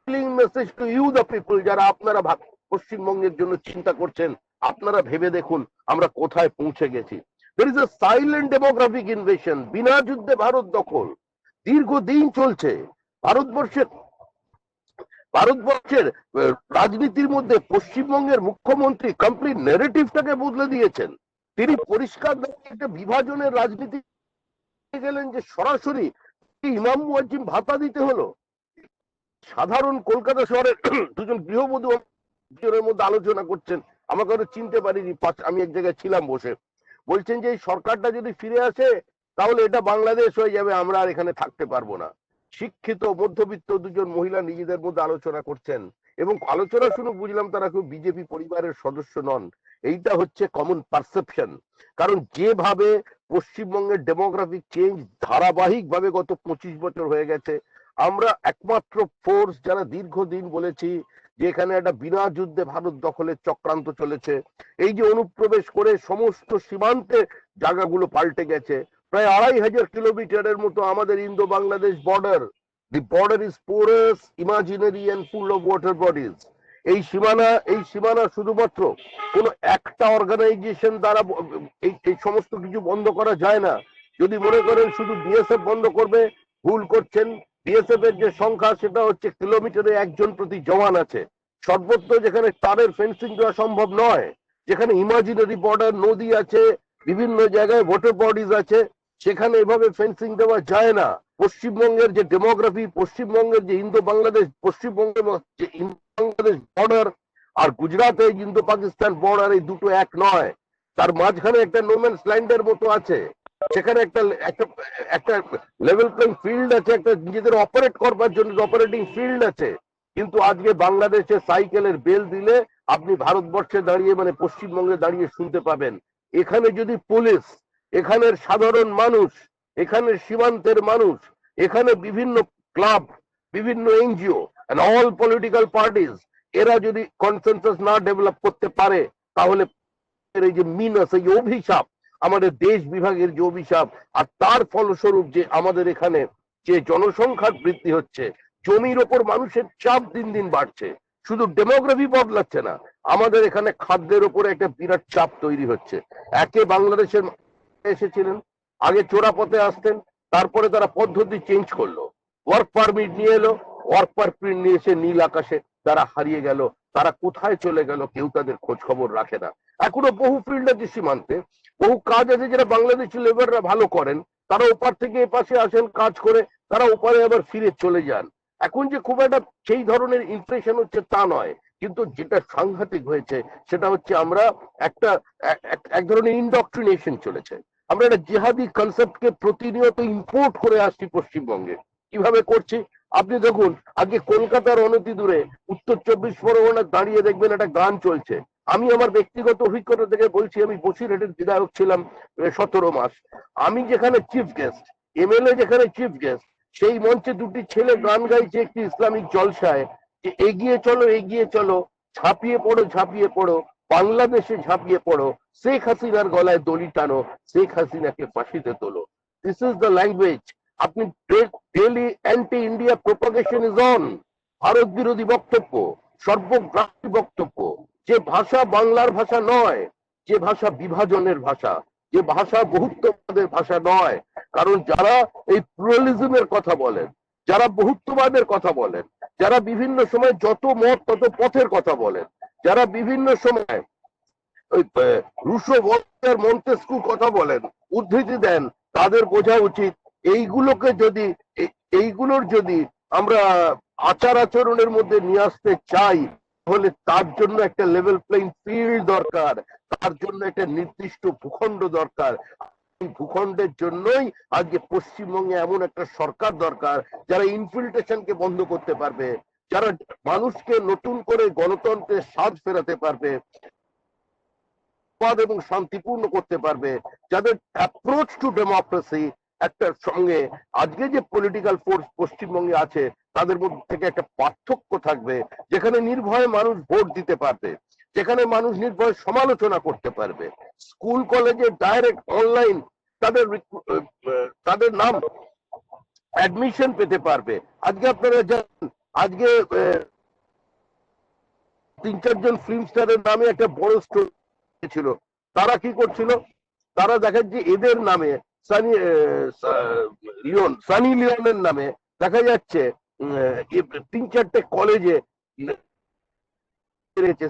chilling message to you the people, যারা আপনারা পশ্চিমবঙ্গের জন্য চিন্তা করছেন। আপনারা ভেবে দেখুন আমরা কোথায় পৌঁছে গেছি। There is a silent demographic invasion, বিনা যুদ্ধে ভারত দখল দীর্ঘদিন চলছে। ভারতবর্ষের রাজনীতির মধ্যে পশ্চিমবঙ্গের মুখ্যমন্ত্রী কমপ্লিট ন্যারেটিভটাকে বদলে দিয়েছেন। তিনি পরিষ্কার একটা বিভাজনের রাজনীতি গেলেন যে সরাসরি ইমাম মুয়াজ্জিম ভাতা দিতে হলো। সাধারণ কলকাতা শহরের দুজন গৃহবধূ মধ্যে আলোচনা করছেন, আমাকে হয়তো চিনতে পারিনি, আমি এক জায়গায় ছিলাম বসে, বলছেন যে এই সরকারটা যদি ফিরে আসে তাহলে এটা বাংলাদেশ হয়ে যাবে, আমরা আর এখানে থাকতে পারবো না। শিক্ষিত মধ্যবিত্ত দুজন মহিলা নিজেদের মধ্যে আলোচনা করছেন এবং আলোচনা শুনে বুঝলাম তারা কেউ বিজেপি পরিবারের সদস্য নন। এইটা হচ্ছে কমন পারসেপশন। কারণ যেভাবে পশ্চিমবঙ্গের ডেমোগ্রাফিক চেঞ্জ ধারাবাহিক ভাবে গত 25 বছর হয়ে গেছে, আমরা একমাত্র ফোর্স যারা দীর্ঘদিন বলেছি যে এখানে একটা বিনা যুদ্ধে ভারত দখলের চক্রান্ত চলেছে। এই যে অনুপ্রবেশ করে সমস্ত সীমান্তে জায়গাগুলো পাল্টে গেছে। প্রায় 2,500 কিলোমিটারের মতো আমাদের Indo Bangladesh border. The border is porous, imaginary and full of water bodies. এই সীমানা শুধুমাত্র কোন একটা অর্গানাইজেশন দ্বারা এই সমস্ত কিছু বন্ধ করা যায় না। যদি মনে করেন শুধু বিএসএফ বন্ধ করবে, ভুল করছেন। বিএসএফ এর যে সংখ্যা সেটা হচ্ছে কিলোমিটারে 1 জন প্রতি জওয়ান আছে। সর্বত্র যেখানে তারের ফেন্সিং দেওয়া সম্ভব নয়, যেখানে ইমাজিনারি বর্ডার, নদী আছে, বিভিন্ন জায়গায় ওয়াটার বডিজ আছে, সেখানে এভাবে ফেন্সিং দেওয়া যায় না। পশ্চিমবঙ্গের যে ডেমোগ্রাফি, পশ্চিমবঙ্গের যে ইন্দো বাংলাদেশ, পশ্চিমবঙ্গের যে ইন্দো বাংলাদেশ বর্ডার আর গুজরাটে ইন্দো পাকিস্তান বর্ডার, এই দুটো এক নয়। তার মাঝখানে একটা নোম্যান্স ল্যান্ডের মতো আছে, সেখানে একটা লেভেল প্লেইং ফিল্ড আছে, একটা নিজেদের অপারেট করবার জন্য অপারেটিং ফিল্ড আছে। কিন্তু আজকে বাংলাদেশে সাইকেলের বেল দিলে আপনি ভারতবর্ষে দাঁড়িয়ে মানে পশ্চিমবঙ্গে দাঁড়িয়ে শুনতে পাবেন। এখানে যদি পুলিশ, এখানের সাধারণ মানুষ, এখানের সীমান্তের মানুষ, এখানে বিভিন্ন ক্লাব, বিভিন্ন NGO and all political parties এরা যদি কনসেনসাস না ডেভেলপ করতে পারে, তাহলে এই যে মিনাস, এই অভিশাপ, আমাদের দেশ বিভাগের যে অভিশাপ, আর তার ফলস্বরূপ যে আমাদের এখানে যে জনসংখ্যার বৃদ্ধি হচ্ছে, জমির ওপর মানুষের চাপ দিন দিন বাড়ছে। শুধু ডেমোগ্রাফি বদলাচ্ছে না, আমাদের এখানে খাদ্যের উপরে একটা বিরাট চাপ তৈরি হচ্ছে। একে বাংলাদেশের এসেছিলেন, আগে চোরাপথে আসতেন, তারপরে তারা পদ্ধতি চেঞ্জ করলো, ওয়ার্ক পারমিট নিয়ে এলো, ওয়ার্ক পারমিট নিয়ে এসে নীল আকাশে তারা হারিয়ে গেল। তারা কোথায় চলে গেল কেউ তাদের খোঁজ খবর রাখে না। এখনো বহু ফিল্ড আছে সীমান্তে, বহু কাজ আছে যেটা বাংলাদেশি লেবাররা ভালো করেন, তারা ওপার থেকে এপাশে আসেন কাজ করে, তারা ওপারে আবার ফিরে চলে যান। এখন যে খুব একটা সেই ধরনের ইমপ্রেশন হচ্ছে তা নয়, কিন্তু যেটা সাংঘাতিক হয়েছে সেটা হচ্ছে আমরা এক ধরনের ইনডক্ট্রিনেশন চলেছে। আমরা একটা জিহাদি কনসেপ্টকে প্রতিনিয়ত ইম্পোর্ট করে আসছি পশ্চিমবঙ্গে। কিভাবে করছি আপনি দেখুন, আগে কলকাতার অনতি দূরে উত্তর 24 পরগনা দাঁড়িয়ে দেখবেন একটা গান চলছে। আমি আমার ব্যক্তিগত অভিজ্ঞতা থেকে বলছি, আমি বসিরহাটের বিধায়ক ছিলাম 17 মাস। আমি যেখানে চিফ গেস্ট, এমএলএ যেখানে চিফ গেস্ট, সেই মঞ্চে দুটি ছেলে গান গাইছে একটি ইসলামিক জলসায়, যে এগিয়ে চলো এগিয়ে চলো, ঝাঁপিয়ে পড়ো ঝাঁপিয়ে পড়ো, বাংলাদেশে ঝাঁপিয়ে পড়ো, শেখ হাসিনার গলায় দড়ি টানো, শেখ হাসিনাকে ফাঁসিতে তোলো। This is the language. আপনি daily anti India propagation is on. Bharat বিরোধী বক্তব্য, সর্বগ্রাসী বক্তব্য, যে ভাষা বাংলার ভাষা নয়, যে ভাষা বিভাজনের ভাষা, যে ভাষা বহুত্ববাদের ভাষা নয়। কারণ যারা এই প্লুরালিজমের কথা বলেন, যারা বহুত্ববাদের কথা বলেন, যারা বিভিন্ন সময় যত মত তত পথের কথা বলেন, যারা বিভিন্ন সময় ওই রুশো ভোল্টায়ার মন্তেস্কুর কথা বলেন, উদ্ধৃতি দেন, তাদের বোঝা উচিত এইগুলোর যদি আমরা আচার আচরণের মধ্যে নিয়ে আসতে চাই, তাহলে তার জন্য একটা লেভেল প্লেইং ফিল্ড দরকার, তার জন্য একটা নির্দিষ্ট ভূখণ্ড দরকার। ভূখণ্ডের জন্যই আজকে পশ্চিমবঙ্গে এমন একটা সরকার দরকার যারা ইনফিল্ট্রেশনকে বন্ধ করতে পারবে, যারা মানুষকে নতুন করে গণতন্ত্রের স্বাদ ফেরাতে পারবে এবং শান্তিপূর্ণ করতে পারবে, যাদের অ্যাপ্রোচ টু ডেমোক্রেসি একটার সঙ্গে আজকে যে পলিটিক্যাল ফোর্স পশ্চিমবঙ্গে আছে তাদের মধ্যে থেকে একটা পার্থক্য থাকবে, যেখানে নির্ভয়ে মানুষ ভোট দিতে পারবে, যেখানে মানুষ নির্ভয়ে সমালোচনা করতে পারবে, স্কুল কলেজে ডাইরেক্ট অনলাইন তাদের তাদের নাম অ্যাডমিশন পেতে পারবে। আজকে আপনারা জানেন, আজকে 3-4 জন ফিল্ম স্টারের নামে একটা বড় স্টোরি ছিল। তারা কি করছিল, তারা দেখেন যে এদের নামে সানি লিওনের নামে দেখা যাচ্ছে 3-4টে কলেজে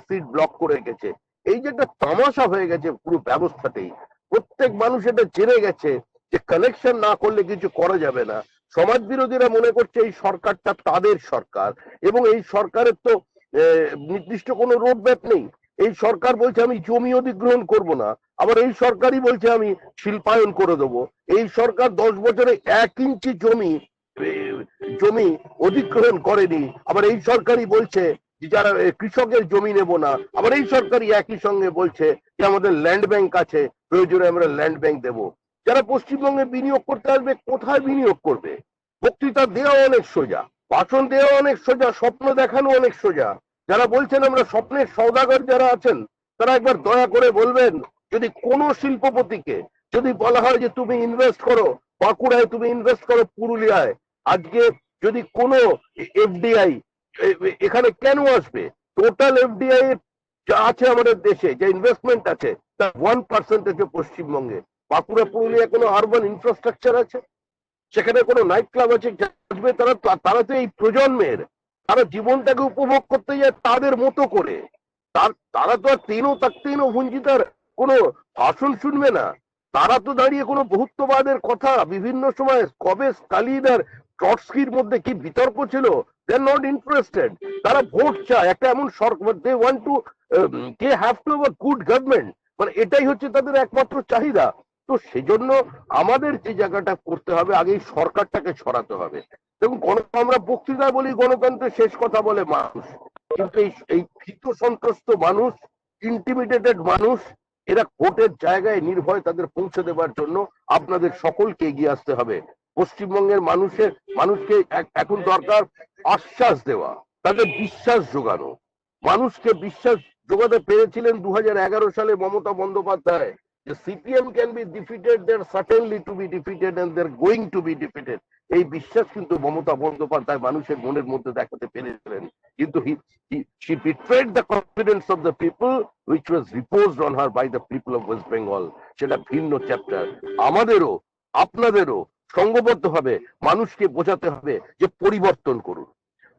সিট ব্লক করে রেখেছে। এই যে একটা তামাশা হয়ে গেছে পুরো ব্যবস্থাতেই, প্রত্যেক মানুষ এটা জেনে গেছে যে কানেকশন না করলে কিছু করা যাবে না। সমাজ বিরোধীরা মনে করছে এই সরকারটা তাদের সরকার, এবং এই সরকারের তো নির্দিষ্ট কোনো রোড ম্যাপ নেই। এই সরকার বলছে আমি জমি অধিগ্রহণ করব না, আবার এই সরকারই বলছে আমি শিল্পায়ন করে দেবো। এই সরকার 10 বছরে 1 ইঞ্চি জমি অধিগ্রহণ করেনি, আবার এই সরকারই বলছে যে যারা কৃষকের জমি নেব না, আবার এই সরকারই একই সঙ্গে বলছে যে আমাদের ল্যান্ড ব্যাংক আছে, প্রয়োজনে আমরা ল্যান্ড ব্যাংক দেব। যারা পশ্চিমবঙ্গে বিনিয়োগ করতে আসবে কোথায় বিনিয়োগ করবে? বক্তৃতা দেওয়া অনেক সোজা, ভাষণ দেওয়া অনেক সোজা, স্বপ্ন দেখানো অনেক সোজা। যারা বলছেন আমরা স্বপ্নের সওদাগর যারা আছেন, তারা একবার দয়া করে বলবেন, যদি কোনো শিল্পপতিকে যদি বলা হয় যে তুমি ইনভেস্ট করো বাঁকুড়ায়, তুমি ইনভেস্ট করো পুরুলিয়ায়, আজকে যদি কোনো এফডিআই এখানে কেন আসবে? টোটাল এফডিআই যা আছে আমাদের দেশে, যে ইনভেস্টমেন্ট আছে তার 1% আছে পশ্চিমবঙ্গে। বাঁকুড়া পুরুলিয়া কোনো আরবান ইনফ্রাস্ট্রাকচার আছে? সেখানে কোনো নাইট ক্লাব আছে? আসবে তারা তো এই প্রজন্মের, তারা জীবনটাকে উপভোগ করতে যায় তাদের মতো করে। তারা তো আর তিনও ভুঞ্জিতার কোনো ভাষণ শুনবে না। তারা তো দাঁড়িয়ে কোনো বহুত্ববাদের কথা বিভিন্ন সময়, কবে স্টালিন আর ট্রটস্কির মধ্যে কি বিতর্ক ছিল, দে আর নট ইন্টারেস্টেড। তারা ভোট চায়, একটা এমন সরকার, they want to they have to have a good government, মানে এটাই হচ্ছে তাদের একমাত্র চাহিদা। তো সেজন্য আমাদের যে জায়গাটা করতে হবে, আগে এই সরকারটাকে সরাতে হবে। দেখুন, আমরা বক্তৃতা বলি গণতন্ত্রের শেষ কথা বলে মানুষ, কিন্তু এই ভীত সন্ত্রস্ত মানুষ, ইন্টিমিডেটেড মানুষ, এরা ভোটের জায়গায় নির্ভয় তাদের পৌঁছে দেবার জন্য আপনাদের সকলকে এগিয়ে আসতে হবে। পশ্চিমবঙ্গের মানুষকে এখন দরকার আশ্বাস দেওয়া, তাদের বিশ্বাস জোগানো। মানুষকে বিশ্বাস জোগাতে পেরেছিলেন 2011 সালে মমতা বন্দ্যোপাধ্যায়, যে CPM can be defeated, they are certainly to be defeated and they are going to be defeated. এই বিশ্বাস কিন্তু মমতা বন্দ্যোপাধ্যায় মানুষের মনের মধ্যে দেখাতে পেরেছিলেন, কিন্তু she betrayed the confidence of the people which was reposed on her by the people of West Bengal. সেটা ভিন্ন চ্যাপ্টার। আমাদেরও আপনাদেরও সংঘবদ্ধভাবে মানুষকে বোঝাতে হবে যে পরিবর্তন করুন।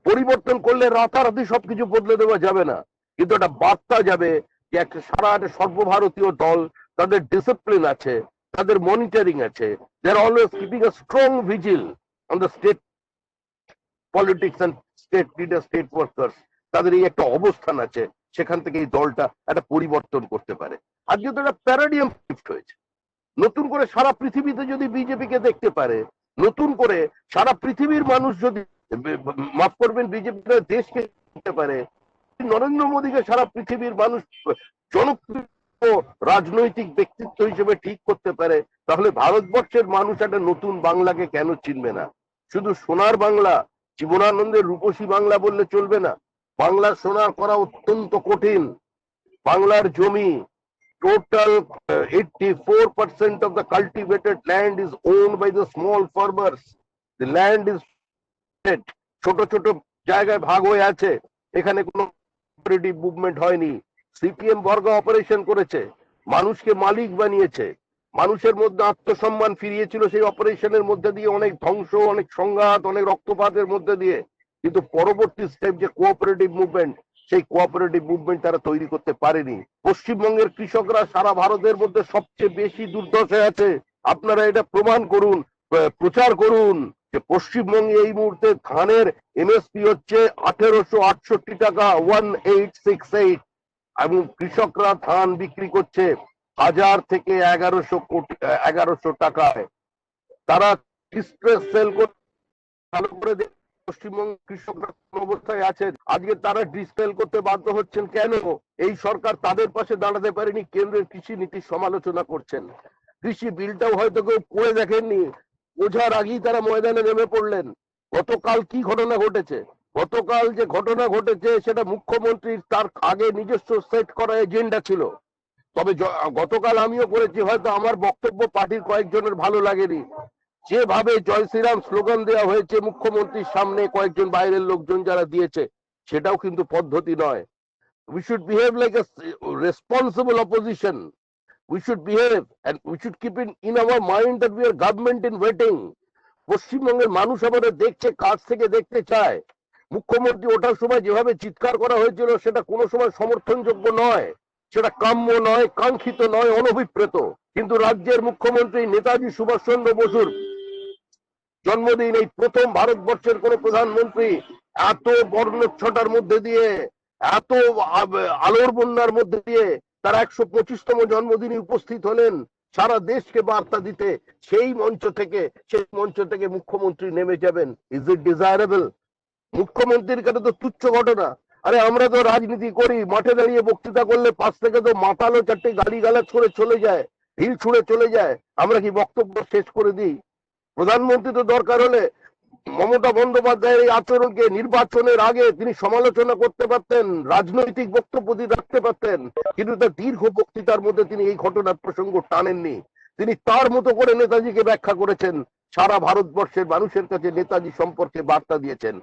পরিবর্তন করলে রাতারাতি সবকিছু বদলে দেওয়া যাবে না, কিন্তু একটা বার্তা যাবে যে একটা একটা সর্বভারতীয় দল, তাদের ডিসিপ্লিন আছে, তাদের মনিটরিং আছে, they are always keeping a strong vigil on the state politics and state leader, state workers. তাদের এই একটা অবস্থান আছে, সেখান থেকে এই দলটা একটা পরিবর্তন করতে পারে। আজকে তো একটা প্যারাডিয়াম শিফট হয়েছে। নতুন করে সারা পৃথিবীতে যদি বিজেপিকে দেখতে পারে, নতুন করে সারা পৃথিবীর মানুষ যদি, মাফ করবেন, বিজেপি দেশকে দেখতে পারে, নরেন্দ্র মোদীকে সারা পৃথিবীর মানুষ জনপ্রিয় রাজনৈতিক ব্যক্তিত্ব হিসেবে ঠিক করতে পারে, তাহলে ভারতবর্ষের মানুষ একটা নতুন বাংলাকে কেন চিনবে না? শুধু সোনার বাংলা, জীবনানন্দের রূপসী বাংলা বললে চলবে না। বাংলা সোনার করা অত্যন্ত কঠিন। বাংলার জমি total 84% of the cultivated land is owned by the small farmers. The land is ছোট ছোট জায়গায় ভাগ হয়ে আছে, এখানে কোনো কোঅপারেটিভ মুভমেন্ট হয়নি। সিপিএম বর্গ অপারেশন করেছে, মানুষকে মালিক বানিয়েছে, মানুষের মধ্যে আত্মসম্মান ফিরিয়েছিল সেই অপারেশনের মধ্যে দিয়ে, অনেক ধ্বংস, অনেক সংঘাত, অনেক রক্তপাতের মধ্যে দিয়ে। কিন্তু পরবর্তী স্টেপ যে কোঅপারেটিভ মুভমেন্ট, সেই কোঅপারেটিভ মুভমেন্ট তারা তৈরি করতে পারেনি। পশ্চিমবঙ্গের কৃষকরা সারা ভারতের মধ্যে সবচেয়ে বেশি দুর্দশায় আছে। আপনারা এটা প্রমাণ করুন, প্রচার করুন যে পশ্চিমবঙ্গে এই মুহূর্তে ধানের এমএসপি হচ্ছে 1868 টাকা, 1868, এবং কৃষকরা ধান বিক্রি করছে 1000 থেকে 1100 টাকায়। তারা ডিস্ট্রেস সেল করে ভালো করে পশ্চিমবঙ্গ কৃষকরা কোন অবস্থায় আছেন, আজকে তারা ডিসপেল করতে বাধ্য হচ্ছেন কেন? এই সরকার তাদের পাশে দাঁড়াতে পারেনি, কেন্দ্রের কৃষি নীতির সমালোচনা করছেন। কৃষি বিলটাও হয়তো কেউ পড়ে দেখেননি, বোঝার আগেই তারা ময়দানে নেমে পড়লেন। গতকাল কি ঘটনা ঘটেছে? গতকাল যে ঘটনা ঘটেছে সেটা মুখ্যমন্ত্রীর তার আগে নিজস্ব সেট করা এজেন্ডা ছিল। তবে গতকাল আমিও করেছি, হয়তো আমার বক্তব্য পার্টির কয়েকজনের ভালো লাগেনি। যেভাবে জয় শ্রীরাম স্লোগান দেওয়া হয়েছে মুখ্যমন্ত্রীর সামনে, কয়েকজন বাইরের লোকজন যারা দিয়েছে, সেটাও কিন্তু পদ্ধতি নয়। We should behave like a responsible opposition. We should behave and we should keep in our mind that we are government in waiting. পশ্চিমবঙ্গের মানুষ আমাদের দেখছে, কাছ থেকে দেখতে চায়। মুখ্যমন্ত্রী ওঠার সময় যেভাবে চিৎকার করা হয়েছিল সেটা কোনো সময় সমর্থনযোগ্য নয়, সেটা কাম্য নয়, কাঙ্ক্ষিত নয়, অনভিপ্রেত। কিন্তু রাজ্যের মুখ্যমন্ত্রী নেতাজি সুভাষচন্দ্র বসুর জন্মদিন, এই প্রথম ভারতবর্ষের কোন প্রধানমন্ত্রী এত বর্ণচ্ছটার মধ্যে দিয়ে, এত আলোর বন্যার মধ্যে দিয়ে তার 125তম জন্মদিনে উপস্থিত হলেন সারা দেশকে বার্তা দিতে। সেই মঞ্চ থেকে মুখ্যমন্ত্রী নেমে যাবেন, ইজ ইট ডিজায়ারেবল? মুখ্যমন্ত্রীর কাছে তো তুচ্ছ ঘটনা। আরে আমরা তো রাজনীতি করি, মাঠে দাঁড়িয়ে বক্তৃতা করলে পাশ থেকে তো মাতালো চারটে গালিগালাজ করে চলে যায়, ঢিল ছুঁড়ে চলে যায়। আমরা কি বক্তব্য শেষ করে দিই? প্রধানমন্ত্রী তো দরকার হলে মমতা বন্দ্যোপাধ্যায়ের এই আচরণকে নির্বাচনের আগে তিনি সমালোচনা করতে পারতেন, রাজনৈতিক বক্তব্য দিয়ে রাখতে পারতেন, কিন্তু তার দীর্ঘ বক্তৃতার মধ্যে তিনি এই ঘটনার প্রসঙ্গ টানেননি। তিনি তার মতো করে নেতাজিকে ব্যাখ্যা করেছেন, সারা ভারতবর্ষের মানুষের কাছে নেতাজি সম্পর্কে বার্তা দিয়েছেন।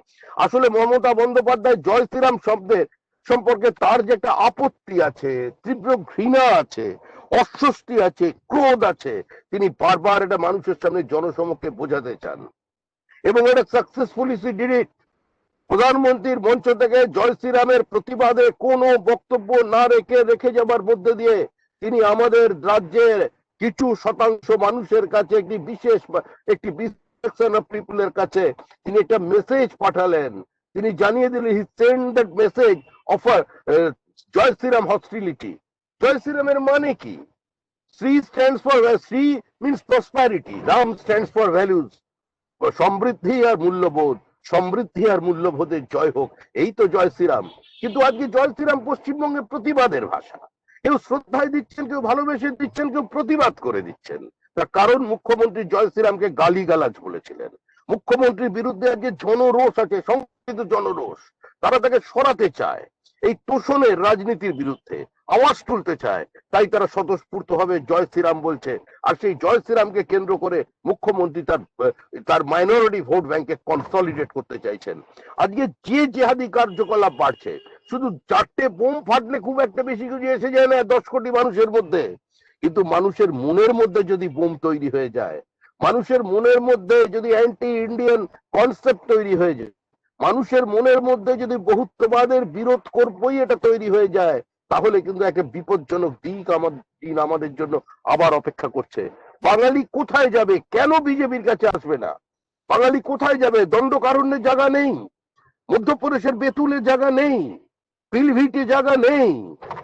আসলে মমতা বন্দ্যোপাধ্যায় জয় শ্রীরাম শব্দের সম্পর্কে তার যে একটা আপত্তি আছে, তীব্র ঘৃণা আছে, অস্বস্তি আছে, ক্রোধ আছে, তিনি বারবার এটা মানুষের সামনে জনসমক্ষে বোঝাতে চান এবং এটা সাকসেসফুলি ডিড ইট। প্রধানমন্ত্রীর মঞ্চ থেকে জয় শ্রীরামের প্রতিবাদে কোনো বক্তব্য না রেখে যাবার মধ্যে দিয়ে তিনি আমাদের রাজ্যের কিছু শতাংশ মানুষের কাছে একটি সেকশন অফ পিপলের কাছে তিনি একটা মেসেজ পাঠালেন। তিনি জানিয়ে দিলেন, he send that message of Jai Shriram hostility. Jai শ্রীরামের মানে কি? Shri stands for, Shri means prosperity, Ram stands for values, সমৃদ্ধি আর মূল্যবোধ, সমৃদ্ধি আর মূল্যবোধের জয় হোক, এই তো জয় শ্রীরাম। কিন্তু আজকে জয় শ্রীরাম পশ্চিমবঙ্গে প্রতিবাদের ভাষা। কেউ শ্রদ্ধায় দিচ্ছেন, কেউ ভালোবেসে দিচ্ছেন, কেউ প্রতিবাদ করে দিচ্ছেন। তার কারণ মুখ্যমন্ত্রী জয় শ্রীরামকে গালিগালাজ বলেছিলেন। মুখ্যমন্ত্রীর বিরুদ্ধে আজকে জনরোষ আছে, সংগঠিত জনরোষ। তারা তাকে সরাতে চায়, এই তোষণের রাজনীতির বিরুদ্ধে আওয়াজ তুলতে চায়, তাই তারা স্বতঃস্ফূর্ত ভাবে জয় শ্রীরাম বলছে। আর সেই জয় শ্রীরামকে কেন্দ্র করে মুখ্যমন্ত্রী তার মাইনরিটি ভোট ব্যাংকে কনসলিডেট করতে চাইছেন। আজকে যে জেহাদি কার্যকলাপ বাড়ছে, শুধু 4টে বোম ফাটলে খুব একটা বেশি কিছু এসে যায় না 10 কোটি মানুষের মধ্যে, কিন্তু মানুষের মনের মধ্যে যদি বোম তৈরি হয়ে যায়, মানুষের মনের মধ্যে যদি অ্যান্টি ইন্ডিয়ান কনসেপ্ট তৈরি হয়ে যায়, মানুষের মনের মধ্যে যদি বহুত্ববাদের বিরোধ করবই এটা তৈরি হয়ে যায়, তাহলে কিন্তু একটা বিপজ্জনক দিন আমাদের জন্য আবার অপেক্ষা করছে। বাঙালি কোথায় যাবে? কেন বিজেপির কাছে আসবে না? বাঙালি কোথায় যাবে? দণ্ডকারণ্যের জায়গা নেই, মধ্যপ্রদেশের বেতুলে জায়গা নেই, পিলভিটে জায়গা নেই।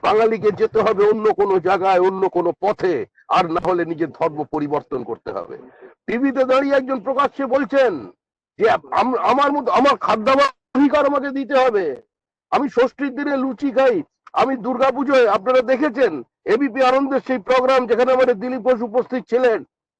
বাঙালিকে যেতে হবে অন্য কোনো জায়গায়, অন্য কোনো পথে, আর না হলে নিজের ধর্ম পরিবর্তন করতে হবে। টিভিতে দাঁড়িয়ে একজন প্রকাশ্যে বলছেন যে আমার খাদ্যাভাস অধিকার আমাকে দিতে হবে। আমি ষষ্ঠীর দিনে লুচি খাই, আমি দুর্গাপুজোয়, আপনারা দেখেছেন এবিপি আনন্দের সেই প্রোগ্রাম যেখানে আমাদের দিলীপ ঘোষ উপস্থিত ছিলেন,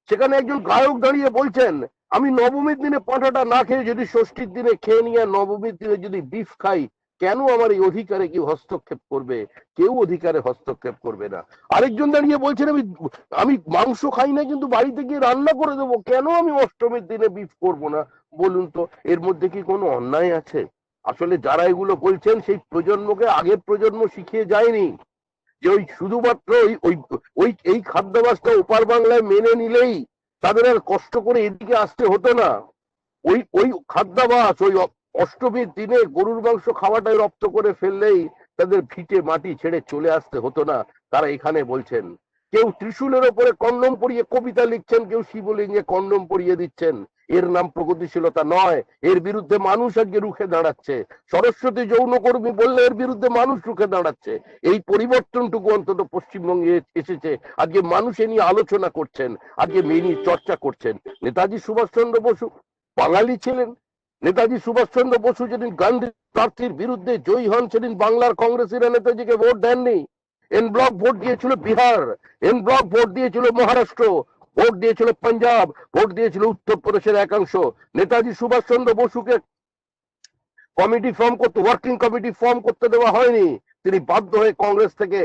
সেখানে একজন গায়ক দাঁড়িয়ে বলছেন, আমি নবমীর দিনে পাঁঠাটা না খেয়ে যদি ষষ্ঠীর দিনে খেয়ে নিয়ে নবমীর দিনে যদি বিফ খাই, কেন আমার এই অধিকারে কেউ হস্তক্ষেপ করবে? কেউ অধিকারে হস্তক্ষেপ করবে না। আরেকজন দাঁড়িয়ে বলছেন, আমি মাংস খাই না, কিন্তু বাড়িতে গিয়ে রান্না করে দেবো, কেন আমি অষ্টমীর দিনে বিফ করব না? বলুন তো, এর মধ্যে কি কোনো অন্যায় আছে? আসলে যারা এগুলো বলছেন সেই প্রজন্মকে আগের প্রজন্ম শিখিয়ে যায়নি যে ওই শুধুমাত্র এই খাদ্যাভ্যাসটা ওপার বাংলায় মেনে নিলেই তাদের আর কষ্ট করে এদিকে আসতে হতো না। ওই খাদ্যাভ্যাস ওই অষ্টমীর দিনে গরুর মাংস খাওয়াটাই রপ্ত করে ফেললেই তাদের ভিটে মাটি ছেড়ে চলে আসতে হতো না। তারা এখানে বলছেন, কেউ ত্রিশূলের ওপরে কন্ডম পরিয়ে কবিতা লিখছেন, কেউ শিবলিঙ্গে কন্ডম পরিয়ে দিচ্ছেন। এর নাম প্রগতিশীলতা নয়, এর বিরুদ্ধে মানুষ আজকে রুখে দাঁড়াচ্ছে। সরস্বতী যৌনকর্মী বললে এর বিরুদ্ধে মানুষ রুখে দাঁড়াচ্ছে। এই পরিবর্তনটুকু অন্তত পশ্চিমবঙ্গে এসেছে। আজকে মানুষ এ নিয়ে আলোচনা করছেন, আজকে মেনি চর্চা করছেন। নেতাজি সুভাষচন্দ্র বসু বাঙালি ছিলেন। নেতাজি সুভাষচন্দ্র বসু যেদিন গান্ধী প্রার্থীর বিরুদ্ধে জয়ী হন, সেদিন বাংলার কংগ্রেসীরা নেতাজিকে ভোট দেননি। এন ব্লক ভোট দিয়েছিল বিহার, এন ব্লক ভোট দিয়েছিল মহারাষ্ট্র, ভোট দিয়েছিল পাঞ্জাব, ভোট দিয়েছিল উত্তরপ্রদেশের একাংশ। নেতাজি সুভাষচন্দ্র বসুকে কমিটি ফর্ম করতে, ওয়ার্কিং কমিটি ফর্ম করতে দেওয়া হয়নি। তিনি বাধ্য হয়ে কংগ্রেস থেকে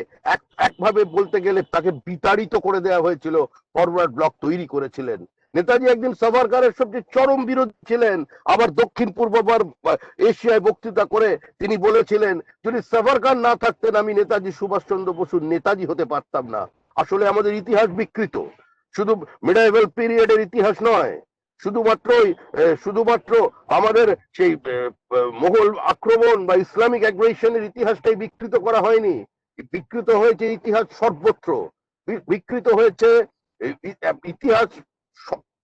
একভাবে বলতে গেলে তাকে বিতাড়িত করে দেওয়া হয়েছিল, ফরওয়ার্ড ব্লক তৈরি করেছিলেন। নেতাজি একদিন সাভারকারের সবচেয়ে চরম বিরোধী ছিলেন। আবার দক্ষিণ পূর্ব এশিয়ায় বক্তৃতা করে তিনি বলেছিলেন, যদি সাভারকার না থাকতেন আমি নেতাজি সুভাষচন্দ্র বসু নেতাজি হতে পারতাম না। আসলে আমাদের ইতিহাস বিকৃত, শুধু মিডাইভাল পিরিয়ডের ইতিহাস নয়, শুধুমাত্র আমাদের সেই মোগল আক্রমণ বা ইসলামিক অ্যাগ্রেশনের ইতিহাসটাই বিকৃত করা হয়নি। বিকৃত হয়েছে ইতিহাস সর্বত্র, বিকৃত হয়েছে ইতিহাস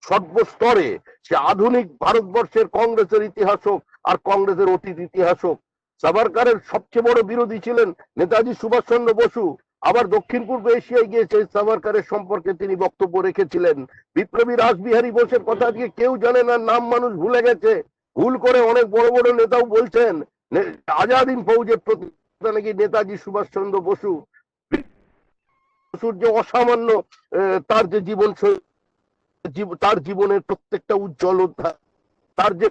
সর্বস্তরে। সে আধুনিক ভারতবর্ষের কংগ্রেসের ইতিহাস হোক আর কংগ্রেসের অতীত ইতিহাস হোক। সাভারকারের সবচেয়ে বড় বিরোধী ছিলেন নেতাজি সুভাষচন্দ্র বসু। আবার দক্ষিণ পূর্ব এশিয়ায় গিয়েছে সাভারকারের সম্পর্কে তিনি বক্তব্য রেখেছিলেন। বিপ্লবী রাসবিহারী বোসের কথা আজকে কেউ জানে না, নাম মানুষ ভুলে গেছে। ভুল করে অনেক বড় বড় নেতাও বলছেন আজাদ হিন্দ ফৌজের প্রতি নাকি নেতাজি সুভাষচন্দ্র বসুর যে অসামান্য তার যে তার জীবনের প্রত্যেকটা উজ্জ্বল অধ্যায়, তার যে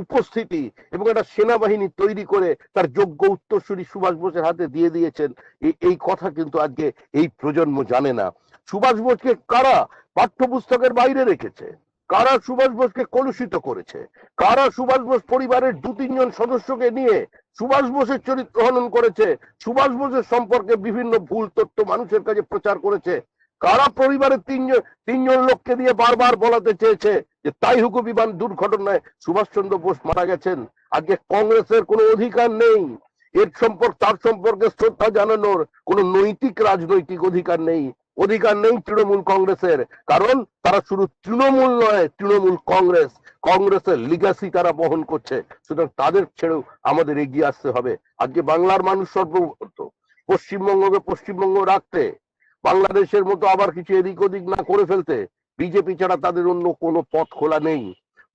উপস্থিতি এবং একটা সেনাবাহিনী তৈরি করে তার যোগ্য উত্তরসূরি সুভাষ বোসের হাতে দিয়ে দিয়েছেন, এই কথা কিন্তু আজকে এই প্রজন্ম জানে না। সুভাষ বোসকে কারা পাঠ্যপুস্তকের বাইরে রেখেছে, কারা সুভাষ বোসকে কলুষিত করেছে, কারা সুভাষ বোস পরিবারের 2-3 জন সদস্যকে নিয়ে সুভাষ বোসের চরিত্র হনন করেছে, সুভাষ বোসের সম্পর্কে বিভিন্ন ভুল তথ্য মানুষের কাছে প্রচার করেছে, কারা পরিবারের 3 জন লোককে দিয়ে বারবার বলাতে চেয়েছে যে তাইহুকু বিমান দুর্ঘটনায় সুভাষচন্দ্র বোস মারা গেছেন। আজকে কংগ্রেসের কোনো অধিকার নেই তার সম্পর্কে শ্রদ্ধা জানানোর কোনো নৈতিক রাজনৈতিক অধিকার নেই তৃণমূল কংগ্রেসের। কারণ তারা শুধু তৃণমূল নয়, তৃণমূল কংগ্রেসের লিগাসি তারা বহন করছে। সুতরাং তাদের ছেড়েও আমাদের এগিয়ে আসতে হবে। আজকে বাংলার মানুষ সর্বত পশ্চিমবঙ্গকে পশ্চিমবঙ্গ রাখতে, বাংলাদেশের মতো আবার কিছু এদিক ওদিক না করে ফেলতে বিজেপি ছাড়া তাদের অন্য কোনো পথ খোলা নেই।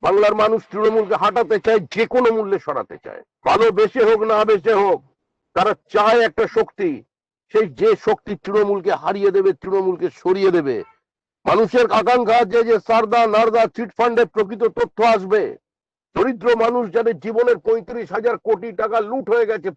বাংলার মানুষ তৃণমূলকে হাঁটাতে চায়, যে কোনো মূল্যে সরাতে চায়, ভালো বেশে হোক না বেশে হোক। তারা চায় একটা শক্তি, সেই যে শক্তি তৃণমূলকে হারিয়ে দেবে, তৃণমূলকে সরিয়ে দেবে। মানুষের আকাঙ্ক্ষা যে সারদা নারদা চিটফান্ডের প্রকৃত তথ্য আসবে, দরিদ্র মানুষ যাদের জীবনের 35,000 কোটি টাকা লুট হয়ে গেছে,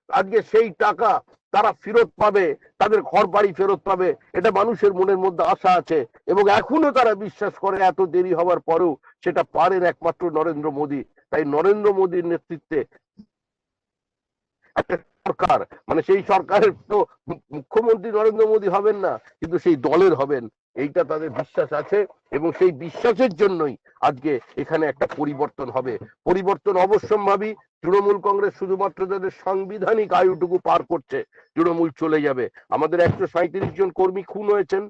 আজকে সেই টাকা তারা ফেরত পাবে, তাদের ঘর বাড়ি ফেরত পাবে, এটা মানুষের মনের মধ্যে আশা আছে এবং এখনো তারা বিশ্বাস করে। এত দেরি হওয়ার পরেও সেটা পারেন একমাত্র নরেন্দ্র মোদী। তাই নরেন্দ্র মোদীর নেতৃত্বে একটা সরকার, মানে সেই সরকারের তো মুখ্যমন্ত্রী নরেন্দ্র মোদী হবেন না, কিন্তু সেই দলের হবেন, এইটা তাদের বিশ্বাস আছে এবং সেই বিশ্বাসের জন্যই আজকে এখানে একটা পরিবর্তন হবে। পরিবর্তন অবশ্যম্ভাবী। তৃণমূল কংগ্রেস শুধুমাত্র তাদের সাংবিধানিক আয়ুটুকু পার করছে, তৃণমূল চলে যাবে। আমাদের 137 জন কর্মী খুন হয়েছেন,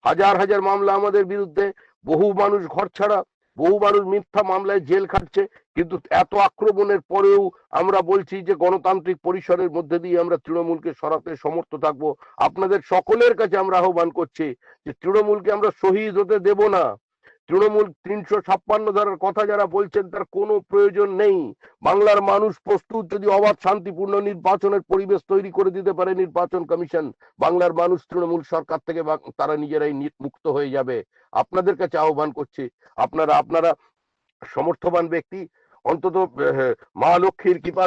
হাজার হাজার মামলা আমাদের বিরুদ্ধে, বহু মানুষ ঘরছাড়া, বহু মানুষ মিথ্যা মামলায় জেল খাটছে। কিন্তু এত আক্রমণের পরেও আমরা বলছি যে গণতান্ত্রিক পরিসরের মধ্যে দিয়ে আমরা তৃণমূলকে সরাতে সমর্থ থাকবো। আপনাদের সকলের কাছে আমরা আহ্বান করছি যে তৃণমূলকে আমরা শহীদ হতে দেব না। তৃণমূল 356 ধারার কথা যারা বলছেন তার কোনো প্রয়োজন নেই। বাংলার মানুষ প্রস্তুত, যদি অবাধ শান্তিপূর্ণ নির্বাচনের পরিবেশ তৈরি করে দিতে পারে নির্বাচন কমিশন, বাংলার মানুষ তৃণমূল সরকার থেকে তারা নিজেরাই মুক্ত হয়ে যাবে। আপনাদের কাছে আহ্বান করছি, আপনারা সমর্থবান ব্যক্তি, অন্তত মা লক্ষ্মীর কৃপা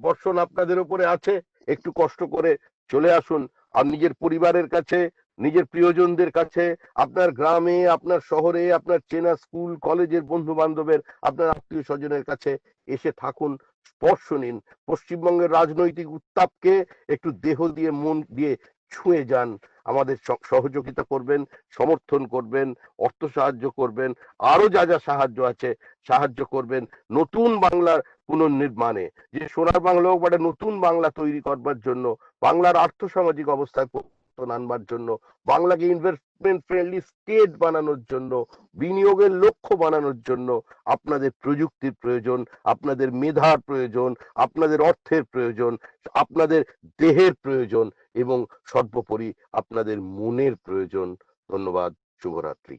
বর্ষণ আপনাদের উপরে আছে, একটু কষ্ট করে চলে আসুন। আর নিজের পরিবারের কাছে, নিজের প্রিয়জনদের কাছে, আপনার গ্রামে, আপনার শহরে, আপনার চেনা স্কুল কলেজের বন্ধু বান্ধবের, আপনার আত্মীয় স্বজনের কাছে এসে থাকুন, স্পর্শ নিন। পশ্চিমবঙ্গের রাজনৈতিক উত্তাপকে একটু দেহ দিয়ে মন দিয়ে ছুঁয়ে যান। আমাদের সহযোগিতা করবেন, সমর্থন করবেন, অর্থ সাহায্য করবেন, আরো যা যা সাহায্য আছে সাহায্য করবেন নতুন বাংলার পুনর্নির্মাণে। যে সোনার বাংলা হোক, একটা নতুন বাংলা তৈরি করবার জন্য, বাংলার আর্থসামাজিক অবস্থায় পরিবর্তন আনবার জন্য, বাংলাকে ইনভেস্টমেন্ট ফ্রেন্ডলি স্টেট বানানোর জন্য, বিনিয়োগের লক্ষ্য বানানোর জন্য আপনাদের প্রযুক্তির প্রয়োজন, আপনাদের মেধার প্রয়োজন, আপনাদের অর্থের প্রয়োজন, আপনাদের দেহের প্রয়োজন এবং সর্বোপরি আপনাদের মনের প্রয়োজন। ধন্যবাদ, শুভরাত্রি।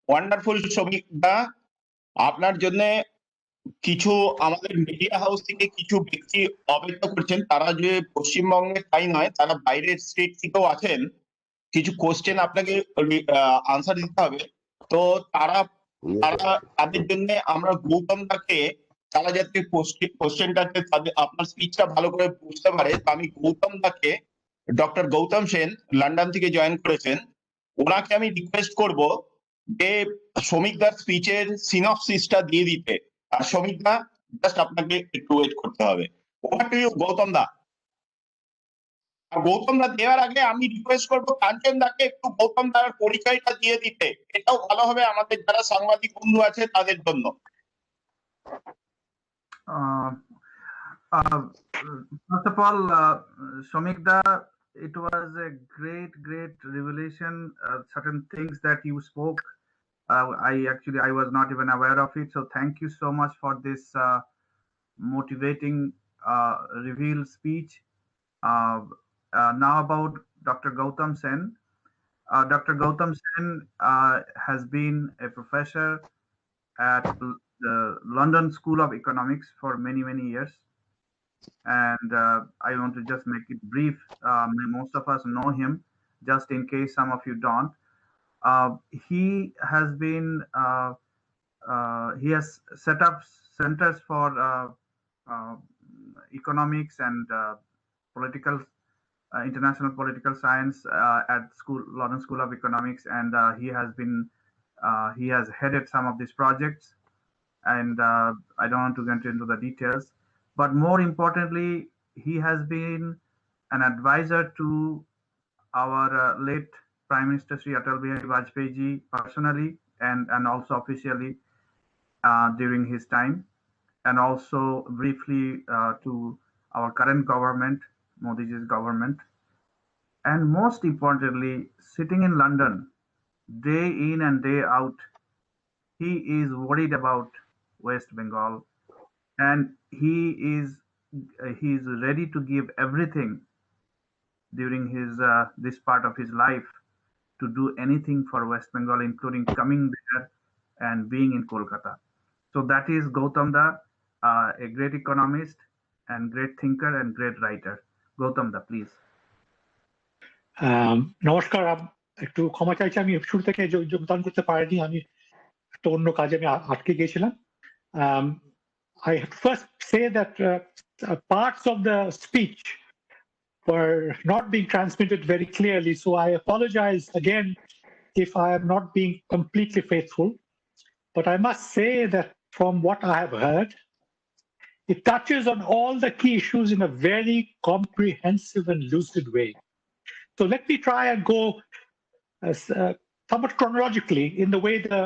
ওয়ান্ডারফুল শ্রমিক দা, আপনার জন্য কিছু আমাদের মিডিয়া হাউস থেকে কিছু ব্যক্তি অপেক্ষা করছেন। তারা যে পশ্চিমবঙ্গের তাই নয়, তারা বাইরের স্টেট থেকেও আছেন। কিছু কোশ্চেন আপনাকে আনসার দিতে হবে। তো তারা তাদের জন্য আমরা গৌতম দাকে, তারা যাতে কোশ্চেনটাকে তাদের আপনার স্পিচটা ভালো করে বুঝতে পারে, তো আমি গৌতম দাকে, ডক্টর গৌতম সেন লন্ডন থেকে জয়েন করেছেন, ওনাকে আমি রিকোয়েস্ট করব যে শ্রমিক দার স্পিচের সিনপসিসটা দিয়ে দিতে। আর শ্রমিক দা, জাস্ট আপনাকে একটু ওয়েট করতে হবে। ওভার টু ইউ গৌতম দা। আর গৌতম দা দেওয়ার আগে আমি রিকোয়েস্ট করবো কাঞ্চন দাকে একটু গৌতম দার পরিচয়টা দিয়ে দিতে, এটাও ভালো হবে আমাদের যারা সাংবাদিক বন্ধু আছে তাদের জন্য। First of all, Samikda, it was a great revelation. Certain things that you spoke, I was not even aware of it. So thank you so much for this motivating reveal speech. Now about Dr. Gautam Sen. Dr. Gautam Sen has been a professor at the London School of Economics for many years. And I want to just make it brief. Most of us know him, just in case some of you don't. He has been, he has set up centers for economics and international political science at London School of Economics, and he has headed some of these projects. And I don't want to get into the details, but more importantly, he has been an advisor to our late Prime Minister Sri Atal Bihari Vajpayee ji personally and also officially during his time, and also briefly to our current government, Modi ji's government. And most importantly, sitting in London day in and day out, he is worried about West Bengal, and he is ready to give everything during his this part of his life to do anything for West Bengal, including coming there and being in Kolkata. So that is Gautam Da, a great economist and great thinker and great writer. Gautam Da, please. নমস্কার, একটু ক্ষমা চাইছি, আমি শুরু থেকে যোগদান করতে পারিনি, আমি একটা অন্য কাজে আমি আটকে গিয়েছিলাম। I first say that parts of the speech were not being transmitted very clearly, so I apologize again if I am not being completely faithful. But I must say that from what I have heard, it touches on all the key issues in a very comprehensive and lucid way. So let me try and go somewhat chronologically in the way the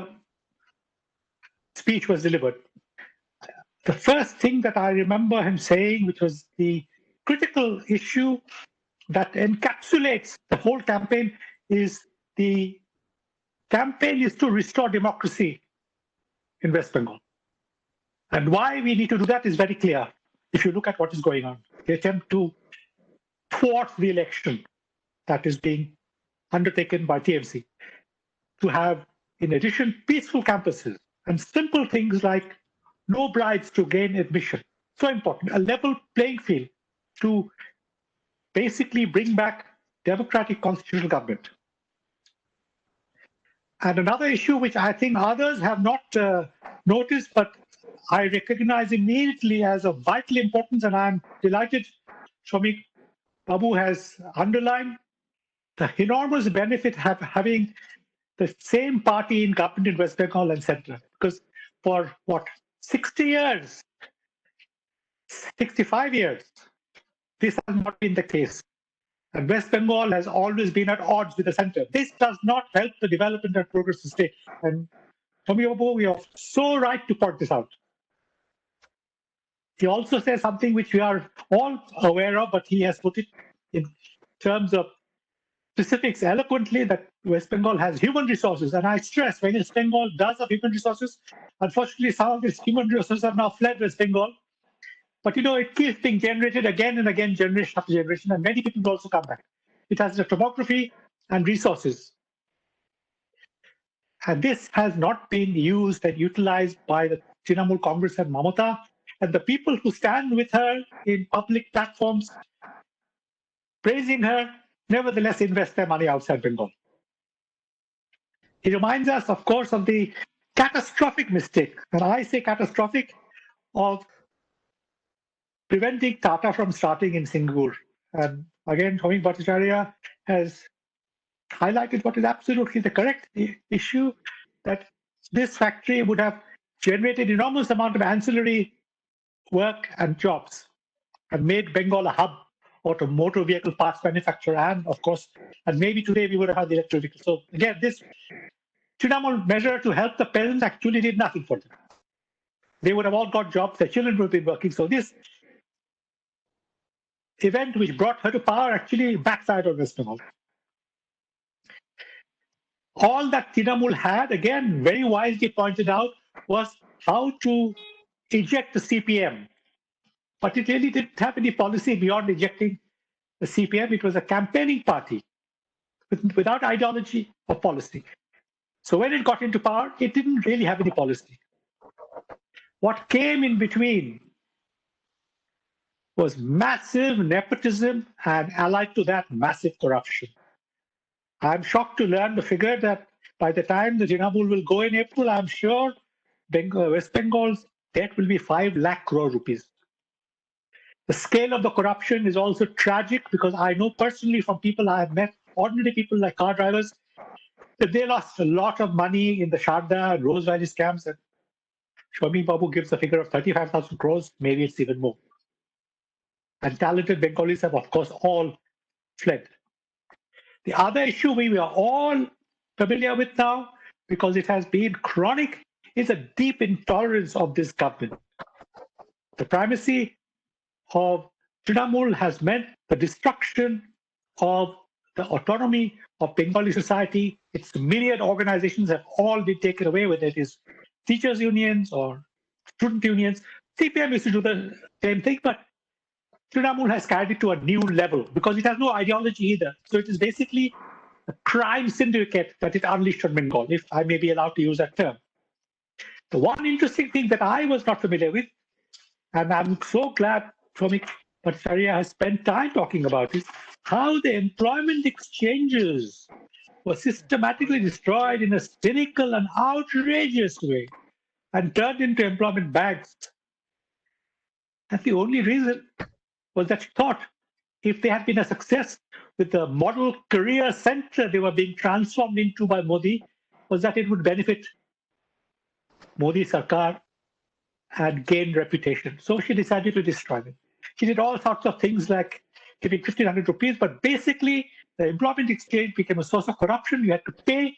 speech was delivered. The first thing that I remember him saying, which was the critical issue that encapsulates the whole campaign, is the campaign is to restore democracy in West Bengal. And why we need to do that is very clear if you look at what is going on. The attempt to thwart the election that is being undertaken by TMC, to have, in addition, peaceful campuses and simple things like no bribes to gain admission. So important, a level playing field to basically bring back democratic constitutional government. And another issue which I think others have not noticed, but I recognize immediately as of vital importance, and I'm delighted Samik Babu has underlined the enormous benefit of having the same party in government in West Bengal and Central. Because for what, 60 years, 65 years, this has not been the case. And West Bengal has always been at odds with the center. This does not help the development and progress of the state. And Samik Babu, we are so right to point this out. He also says something which we are all aware of, but he has put it in terms of specifics eloquently, that West Bengal has human resources. And I stress, when West Bengal does have human resources, unfortunately, some of these human resources have now fled West Bengal. But you know, it keeps being generated again and again, generation after generation, and many people will also come back. It has the topography and resources. And this has not been used and utilized by the Trinamool Congress and Mamata, and the people who stand with her in public platforms, praising her nevertheless invest their money outside Bengal. It reminds us, of course, of the catastrophic mistake, and I say catastrophic, of preventing Tata from starting in Singapore. And again, Samik Bhattacharya has highlighted what is absolutely the correct issue, that this factory would have generated enormous amount of ancillary work and jobs and made Bengal a hub for motor vehicle parts manufacturer, and of course, and maybe today we would have had the electric vehicle. So again, this Trinamool measure to help the peasants actually did nothing for them. They would have all got jobs, their children would be working. So this event which brought her to power actually backfired on West Bengal. All that Trinamool had, again, very wisely pointed out, was how to eject the CPM. But it really didn't have any policy beyond ejecting the CPM. It was a campaigning party without ideology or policy. So when it got into power, it didn't really have any policy. What came in between was massive nepotism and allied to that, massive corruption. I'm shocked to learn the figure that by the time the Trinamool will go in April, I'm sure West Bengal's debt will be 5 lakh crore rupees. The scale of the corruption is also tragic, because I know personally from people I have met, ordinary people like car drivers, that they lost a lot of money in the Sharda and Rose Valley scams. And Samik Babu gives a figure of 35,000 crores, maybe it's even more. And talented Bengalis have, of course, all fled. The other issue we are all familiar with now, because it has been chronic, is a deep intolerance of this government. The primacy of Trinamool has meant the destruction of the autonomy of Bengali society. Its myriad organizations have all been taken away, whether it is teachers' unions or student unions. CPM used to do the same thing, but Trinamool has carried it to a new level because it has no ideology either. So it is basically a crime syndicate that it unleashed on Bengal, if I may be allowed to use that term. The one interesting thing that I was not familiar with, and I'm so glad Samik Bhattacharya has spent time talking about, is how the employment exchanges were systematically destroyed in a cynical and outrageous way and turned into employment banks. And the only reason was that thought, if they had been a success with the model career center they were being transformed into by Modi, was that it would benefit Modi Sarkar and gain reputation. So she decided to destroy them. She did all sorts of things like giving 1,500 rupees, but basically the employment exchange became a source of corruption. You had to pay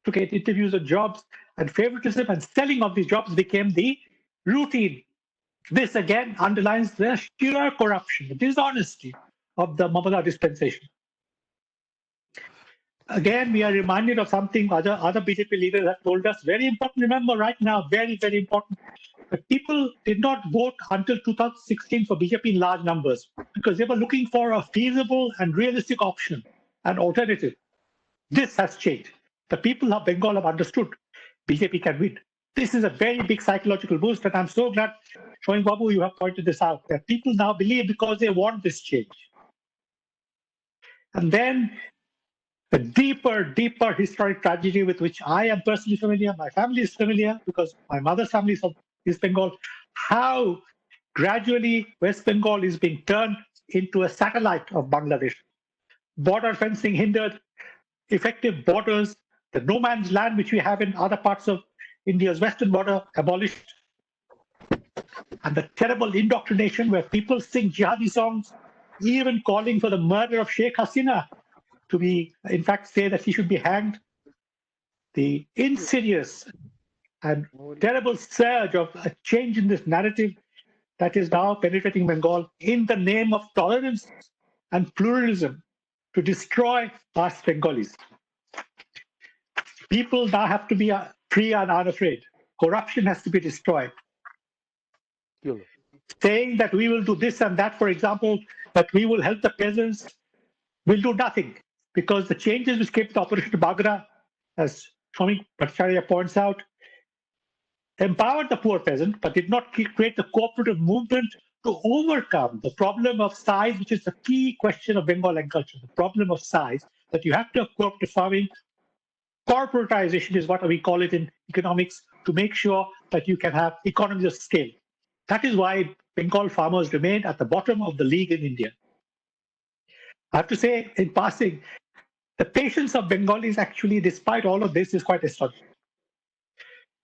to get interviews or jobs, and favoritism and selling of these jobs became the routine. This again underlines the sheer corruption, the dishonesty of the Mamata dispensation. Again, we are reminded of something other BJP leaders have told us. Very important, remember right now, very, very important. But people did not vote until 2016 for BJP in large numbers because they were looking for a feasible and realistic option, an alternative. This has changed. The people of Bengal have understood BJP can win. This is a very big psychological boost, and I'm so glad, Samik Babu, you have pointed this out, that people now believe because they want this change. And then the deeper historic tragedy with which I am personally familiar, my family is familiar, because my mother's family is from East Bengal, how gradually West Bengal is being turned into a satellite of Bangladesh. Border fencing hindered effective borders, the no man's land which we have in other parts of India's western border abolished, and the terrible indoctrination where people sing jihadi songs, even calling for the murder of Sheikh Hasina to be, in fact, say that he should be hanged. The insidious and terrible surge of a change in this narrative that is now penetrating Bengal in the name of tolerance and pluralism to destroy us Bengalis. People now have to be free and unafraid. Corruption has to be destroyed. Saying that we will do this and that, for example, that we will help the peasants, will do nothing, because the changes which came to Operation Bagra, as Samik Bhattacharya points out, empowered the poor peasant, but did not create the cooperative movement to overcome the problem of size, which is the key question of Bengal agriculture, the problem of size, that you have to have cooperative farming. Corporatization is what we call it in economics, to make sure that you can have economies of scale. That is why Bengal farmers remain at the bottom of the league in India. I have to say, in passing, the patience of Bengalis actually, despite all of this, is quite astonishing.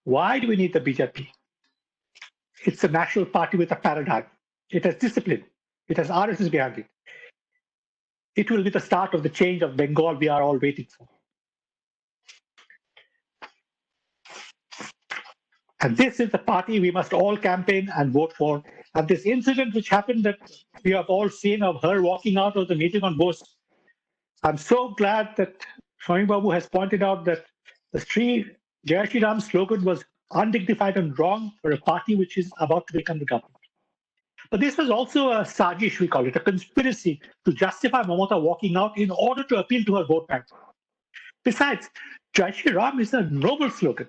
Why do we need the BJP? It's a national party with a paradigm. It has discipline. It has RSS behind it. It will be the start of the change of Bengal we are all waiting for. And this is the party we must all campaign and vote for. And this incident which happened that we have all seen of her walking out of the meeting on boast, I'm so glad that Samik Babu has pointed out that the Jai Shri Ram slogan was undignified and wrong for a party which is about to become the government. But this was also a sajish, we call it, a conspiracy to justify Mamata walking out in order to appeal to her vote bank. Besides, Jai Shri Ram is a noble slogan.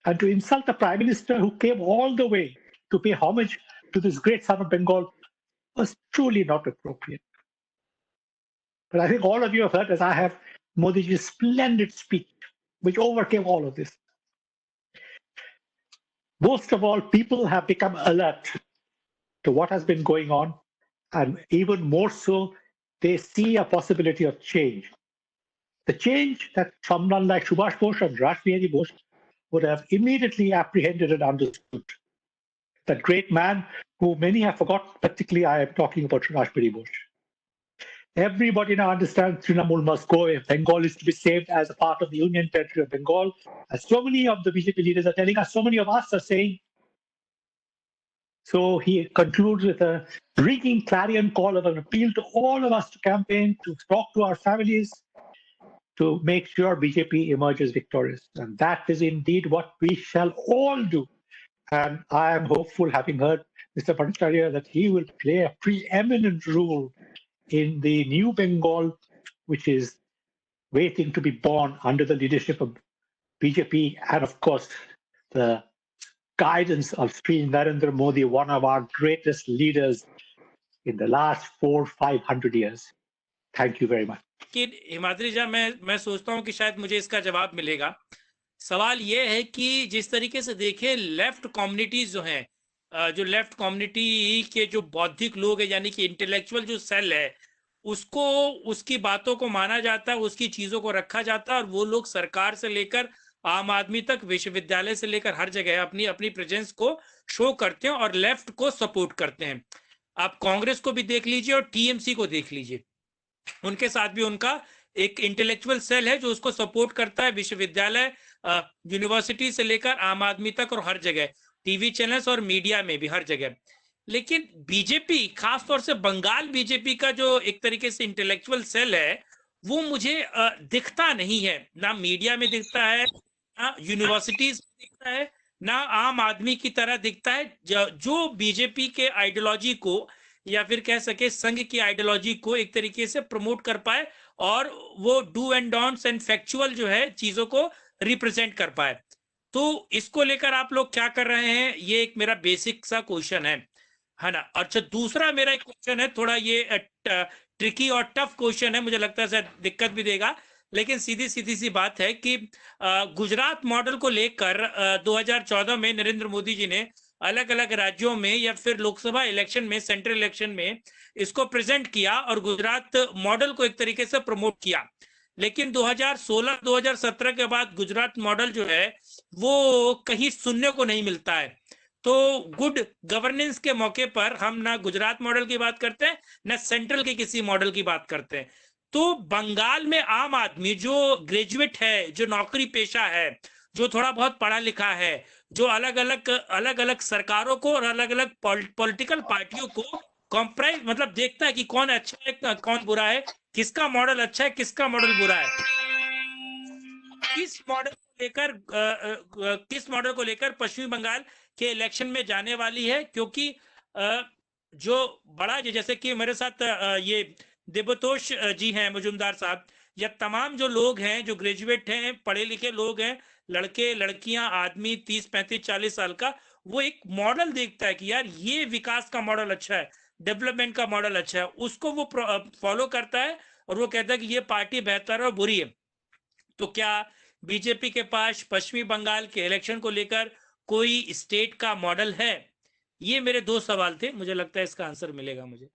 And to insult the Prime Minister who came all the way to pay homage to this great son of Bengal was truly not appropriate. But I think all of you have heard, as I have, Modiji's splendid speech, which overcame all of this. Most of all, people have become alert to what has been going on, and even more so, they see a possibility of change. The change that someone like Subhash Bose and Raj Bihari Bose would have immediately apprehended and understood. That great man who many have forgotten, particularly I am talking about Raj Bihari Bose. Everybody now understands Trinamool must go if Bengal is to be saved as a part of the Union Territory of Bengal. As so many of the BJP leaders are telling us, so many of us are saying. So he concludes with a ringing clarion call of an appeal to all of us to campaign, to talk to our families, to make sure BJP emerges victorious. And that is indeed what we shall all do. And I am hopeful, having heard Mr. Bhattacharya, that he will play a preeminent role in the new Bengal, which is waiting to be born under the leadership of BJP and, of course, the guidance of Sri Narendra Modi, one of our greatest leaders in the last 400-500 years. Thank you very much. कि हिमाद्री जी, मैं सोचता हूं कि शायद मुझे इसका जवाब मिलेगा। सवाल ये है कि जिस तरीके से देखें, लेफ्ट कम्युनिटीज जो हैं, जो लेफ्ट कम्युनिटी के जो बौद्धिक लोग हैं, यानी कि इंटेलेक्चुअल जो सेल है, उसको उसकी बातों को माना जाता है, उसकी चीजों को रखा जाता है, और वो लोग सरकार से लेकर आम आदमी तक, विश्वविद्यालय से लेकर हर जगह अपनी अपनी प्रेजेंस को शो करते हैं और लेफ्ट को सपोर्ट करते हैं। आप कांग्रेस को भी देख लीजिए और टीएमसी को देख लीजिए, उनके साथ भी उनका एक इंटेलेक्चुअल सेल है जो उसको सपोर्ट करता है, विश्वविद्यालय, यूनिवर्सिटी से लेकर आम आदमी तक, और हर जगह टीवी चैनल्स और मीडिया में भी हर जगह। लेकिन बीजेपी, खासतौर से बंगाल बीजेपी का जो एक तरीके से इंटेलेक्चुअल सेल है, वो मुझे दिखता नहीं है। ना मीडिया में दिखता है, ना यूनिवर्सिटीज में दिखता है, ना आम आदमी की तरह दिखता है, जो बीजेपी के आइडियोलॉजी को, या फिर कह सके संघ की आइडियोलॉजी को एक तरीके से प्रमोट कर पाए और वो do and don'ts and factual जो है चीजों को रिप्रेजेंट कर पाए। तो इसको लेकर आप लोग क्या कर रहे हैं, ये एक मेरा बेसिक सा क्वेश्चन है ना। अच्छा, दूसरा मेरा एक क्वेश्चन है, थोड़ा ये ट्रिकी और टफ क्वेश्चन है, मुझे लगता है शायद दिक्कत भी देगा, लेकिन सीधी सी बात है कि गुजरात मॉडल को लेकर 2014 में नरेंद्र मोदी जी ने अलग अलग राज्यों में या फिर लोकसभा इलेक्शन में, सेंट्रल इलेक्शन में इसको प्रेजेंट किया और गुजरात मॉडल को एक तरीके से प्रमोट किया। लेकिन 2016-2017 के बाद गुजरात मॉडल जो है वो कहीं सुनने को नहीं मिलता है। तो गुड गवर्नेंस के मौके पर हम ना गुजरात मॉडल की बात करते हैं, ना सेंट्रल के किसी मॉडल की बात करते हैं। तो बंगाल में आम आदमी जो ग्रेजुएट है, जो नौकरी पेशा है, जो थोड़ा बहुत पढ़ा लिखा है, जो अलग अलग सरकारों को और अलग अलग पॉलिटिकल पार्टियों को कॉम्प्राइज, मतलब देखता है कि कौन अच्छा है कौन बुरा है, किसका मॉडल अच्छा है किसका मॉडल बुरा है, किस मॉडल को लेकर पश्चिमी बंगाल के इलेक्शन में जाने वाली है। क्योंकि जो बड़ा, जैसे कि मेरे साथ ये देवतोष जी हैं, मजुमदार साहब, या तमाम जो लोग हैं जो ग्रेजुएट हैं, पढ़े लिखे लोग हैं, लड़के लड़कियां, आदमी 30, 35, 40 साल का, वो एक मॉडल देखता है कि यार ये विकास का मॉडल अच्छा है, डेवलपमेंट का मॉडल अच्छा है, उसको वो फॉलो करता है और वो कहता है कि ये पार्टी बेहतर है और बुरी है। तो क्या बीजेपी के पास पश्चिमी बंगाल के इलेक्शन को लेकर कोई स्टेट का मॉडल है? ये मेरे 2 सवाल थे, मुझे लगता है इसका आंसर मिलेगा मुझे।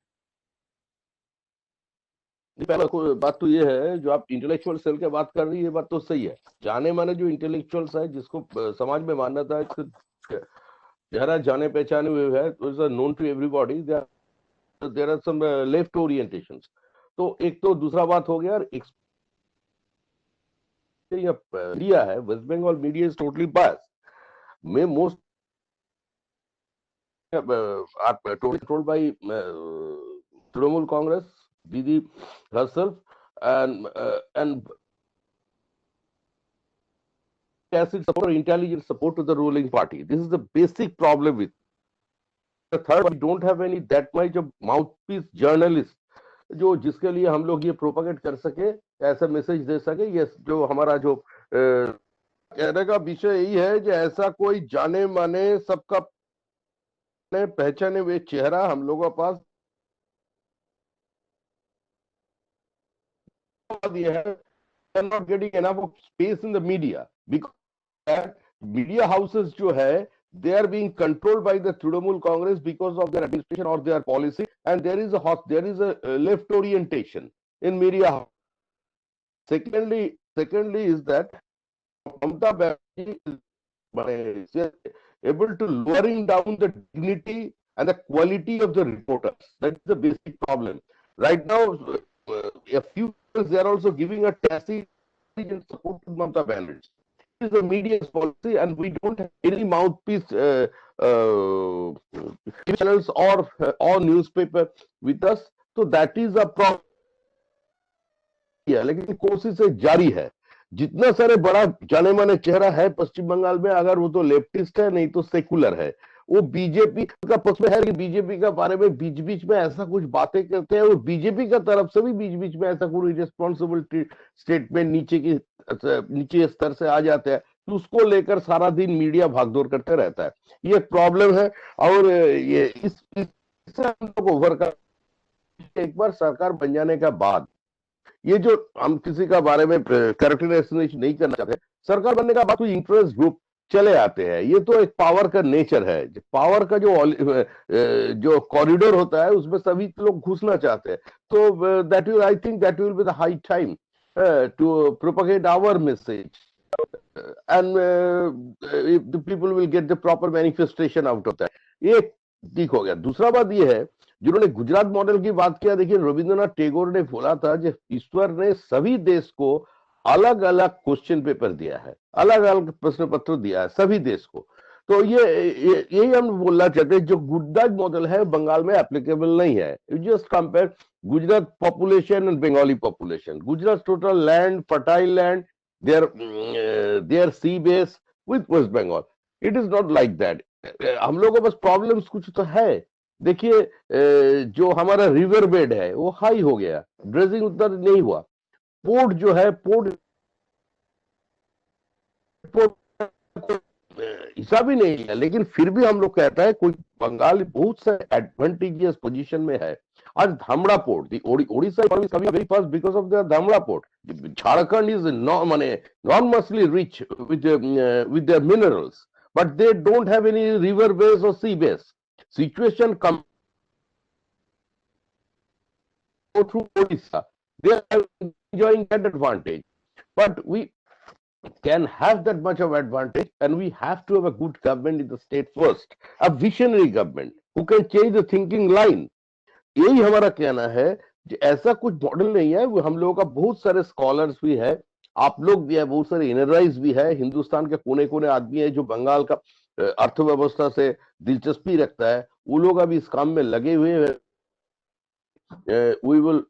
पहला बात तो ये है, जो आप इंटेलेक्चुअल सेल की बात कर रही है, ये बात तो सही है। जाने माने जो इंटेलेक्चुअल्स है, जिसको समाज में मान्यता है, जरा जाने पहचाने हुए है, तो is known to everybody, there are some left orientations. तो एक तो दूसरा बात हो गया, मीडिया है, West Bengal media is totally biased. मैं most controlled by Trinamool Congress, Didi herself, and acid support or intelligent support to the ruling party. This is the basic problem with. The third, we don't have any that much of mouthpiece journalist जो जिसके लिए हम लोग ये propagate कर सके, ऐसा message दे सके। ये जो हमारा जो कहने का विषय यही है कि ऐसा कोई जाने माने सबका पहचाने हुए चेहरा हम लोगों के पास are not getting enough of space in the media because media houses जो है, they are being controlled by the Trinamool Congress because of their administration or their policy, and there is a left orientation in media. Secondly is that Mamata Banerjee is able to lowering down the dignity and the quality of the reporters. That's the basic problem. Right now, a few they are also giving a tacit support to Mamata Banerjee. It is the media's policy, and we don't have any mouthpiece channels or newspaper with us. So that is a problem. लेकिन कोशिश जारी है। जितना सारे बड़ा जाने माने चेहरा है पश्चिम बंगाल में, अगर वो तो लेफ्टिस्ट है, नहीं तो सेकुलर है, वो बीजेपी का पक्ष में है, लेकिन बीजेपी के बारे में बीच बीच में ऐसा कुछ बातें करते हैं, और बीजेपी का तरफ से भी बीच बीच में ऐसा कोई रिस्पॉन्सिबिलिटी स्टेटमेंट नीचे स्तर से आ जाते हैं, तो उसको लेकर सारा दिन मीडिया भागदौड़ करते रहता है। ये एक प्रॉब्लम है, और ये इससे हम लोग ओवरकम, एक बार सरकार बन जाने का बाद, ये जो हम किसी का बारे में करेक्टेड एस्टिमेशन नहीं करना चाहते, सरकार बनने का बाद कोई इंटरेस्ट ग्रुप चले आते हैं। ये तो एक पावर का नेचर है, पावर का जो कॉरिडोर होता है उसमें सभी लोग घुसना चाहते हैं। तो that will, I think that will be the high time to propagate our message, and the people will get the proper manifestation out of that. ये ठीक हो गया। दूसरा बात ये है, जिन्होंने गुजरात मॉडल की बात किया, देखिए रविंद्रनाथ टैगोर ने बोला था कि ईश्वर ने सभी देश को अलग अलग क्वेश्चन पेपर दिया है, अलग अलग प्रश्न पत्र दिया है सभी देश को। तो यही हम बोलना चाहते हैं, जो गुजरात मॉडल है बंगाल में एप्लीकेबल नहीं है। You just compare Gujarat population and Bengali population. Gujarat total land, fertile land, their sea base with West Bengal. It is not like that. हम लोगों के पास प्रॉब्लम्स कुछ तो है। देखिए जो हमारा रिवर बेड है वो हाई हो गया, ड्रेजिंग उतना नहीं हुआ, पोर्ट जो है, पोर्ट हिसाब ही नहीं है, लेकिन फिर भी हम लोग कहता है कोई बंगाल बहुत से एडवांटेजियस पोजीशन में है। आज Dhamra port, Odisha is very fast because of their Dhamra port. Jharkhand is enormously rich with their minerals, but they don't have any river base or sea base. Situation come through Odisha, they are enjoying that advantage, but we can have that much of advantage, and we have to have a good government in the state first, a visionary government who can change the thinking line. यही हमारा कहना है। ऐसा कुछ model नहीं है। हम लोगों का बहुत सारे स्कॉलर्स भी है, आप लोग भी है, बहुत सारे एनआरआईज भी है, हिंदुस्तान के कोने कोने आदमी है जो बंगाल का अर्थव्यवस्था से दिलचस्पी रखता है, वो लोग अभी इस काम में लगे हुए हैं। We will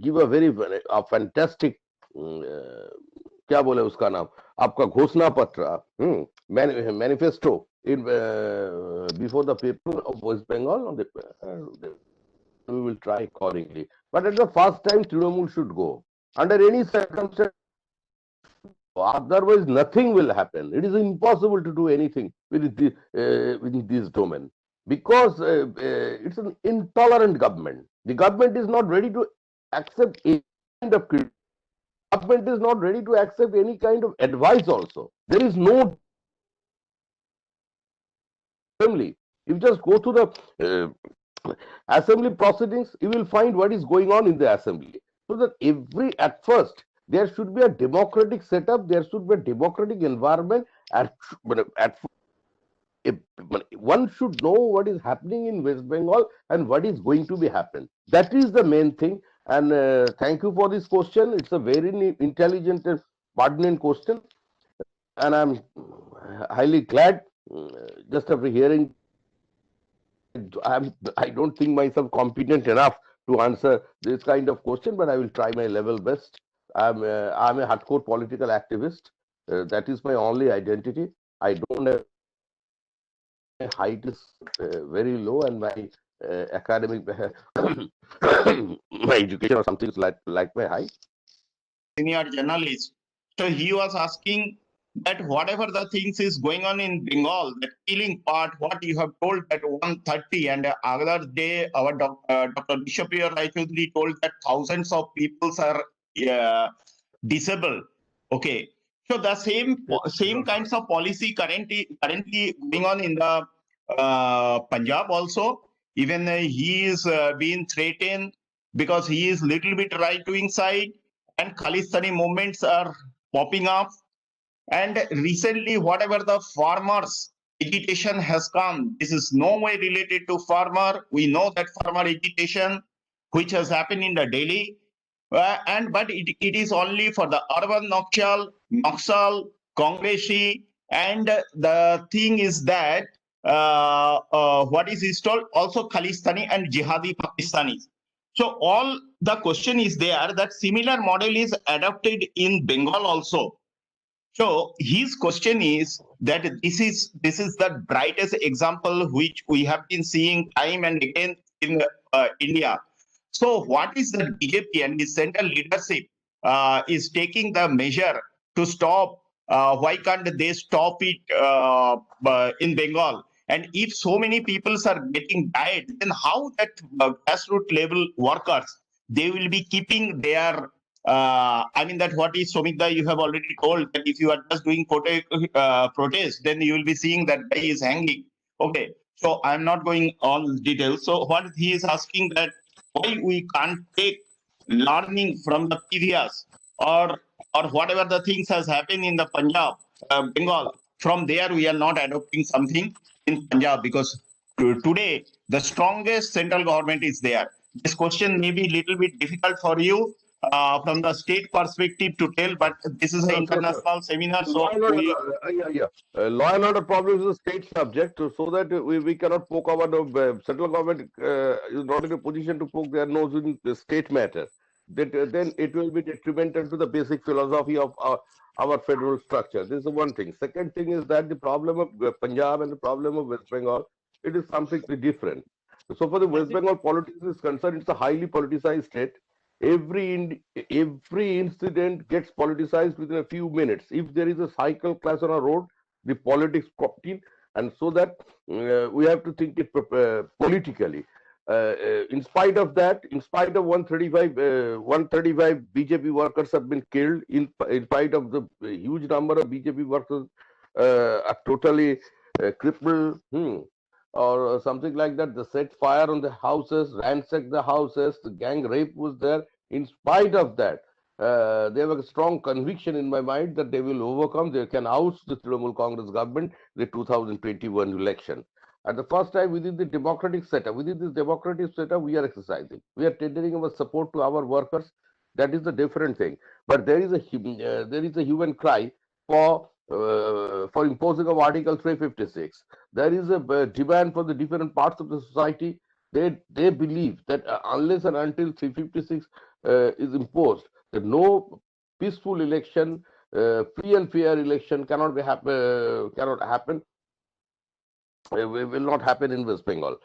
give a very fantastic, क्या बोले उसका नाम, आपका घोषणा पत्र, manifesto in before the people of West Bengal on the we will try accordingly. But at the first time, Trinamool should go. Under any circumstance, Otherwise, nothing will happen. It is impossible to do anything within this domain because it's an intolerant government. The government is not ready to accept any kind of criticism. Government is not ready to accept any kind of advice also. There is no assembly. If you just go to the assembly proceedings, you will find what is going on in the assembly. So that at first, there should be a democratic setup, there should be a democratic environment. One should know what is happening in West Bengal and what is going to be happen. That is the main thing. And thank you for this question. It's a very intelligent and pertinent question. And I'm highly glad just after hearing. I don't think myself competent enough to answer this kind of question, but I will try my level best. I'm a hardcore political activist. That is my only identity. I don't have, my height is very low, and my academic my education or something is like my height. Senior journalist. So he was asking that whatever the things is going on in Bengal, the killing part, what you have told at 1:30, and the other day our Dr. Bishopir Raichaudhuri told that thousands of people are disabled. Okay, so the same kinds of policy currently going on in the Punjab also. Even he is being threatened because he is little bit right wing side, and Khalistani movements are popping up. And recently, whatever the farmers agitation has come, this is no way related to farmer. We know that farmer agitation, which has happened in the Delhi, but it is only for the urban Naxal, Congresi, and the thing is that what is installed also Khalistani and Jihadi Pakistanis. So all the question is there that similar model is adopted in Bengal also. So his question is that this is the brightest example which we have been seeing time and again in India. So what is the BJP and the central leadership is taking the measure to stop? Why can't they stop it in Bengal? And if so many people are getting died, then how that grassroots level workers, they will be keeping their I mean that what is Somikda, you have already told that if you are just doing protest, then you will be seeing that guy is hanging. Okay, so I'm not going on details. So what he is asking that why we can't take learning from the previous or whatever the things has happened in the Punjab, Bengal. From there we are not adopting something in Punjab because today the strongest central government is there. This question may be a little bit difficult for you from the state perspective to tell, but this is an international seminar, so law and order problem is a state subject, so that we cannot poke our central government is not in a position to poke their nose in the state matter. Then it will be detrimental to the basic philosophy of our federal structure. This is one thing. Second thing is that the problem of Punjab and the problem of West Bengal, it is something different. So for the West Bengal politics is concerned, it's a highly politicized state. Every incident gets politicized within a few minutes. If there is a cycle clash on a road, the politics cropped in, and so that we have to think it politically. In spite of that, in spite of 135 BJP workers have been killed, in spite of the huge number of BJP workers are totally crippled, or something like that. They set fire on the houses, ransacked the houses, the gang rape was there. In spite of that, they have a strong conviction in my mind that they will overcome, they can oust the Trinamool Congress government in the 2021 election. At the first time within the democratic setup, within this democratic setup, we are exercising. We are tendering our support to our workers. That is the different thing. But there is a human cry for imposing of Article 356. There is a demand for the different parts of the society. They believe that unless and until 356 is imposed, that no peaceful election, free and fair election cannot happen. Will not happen in West Bengal.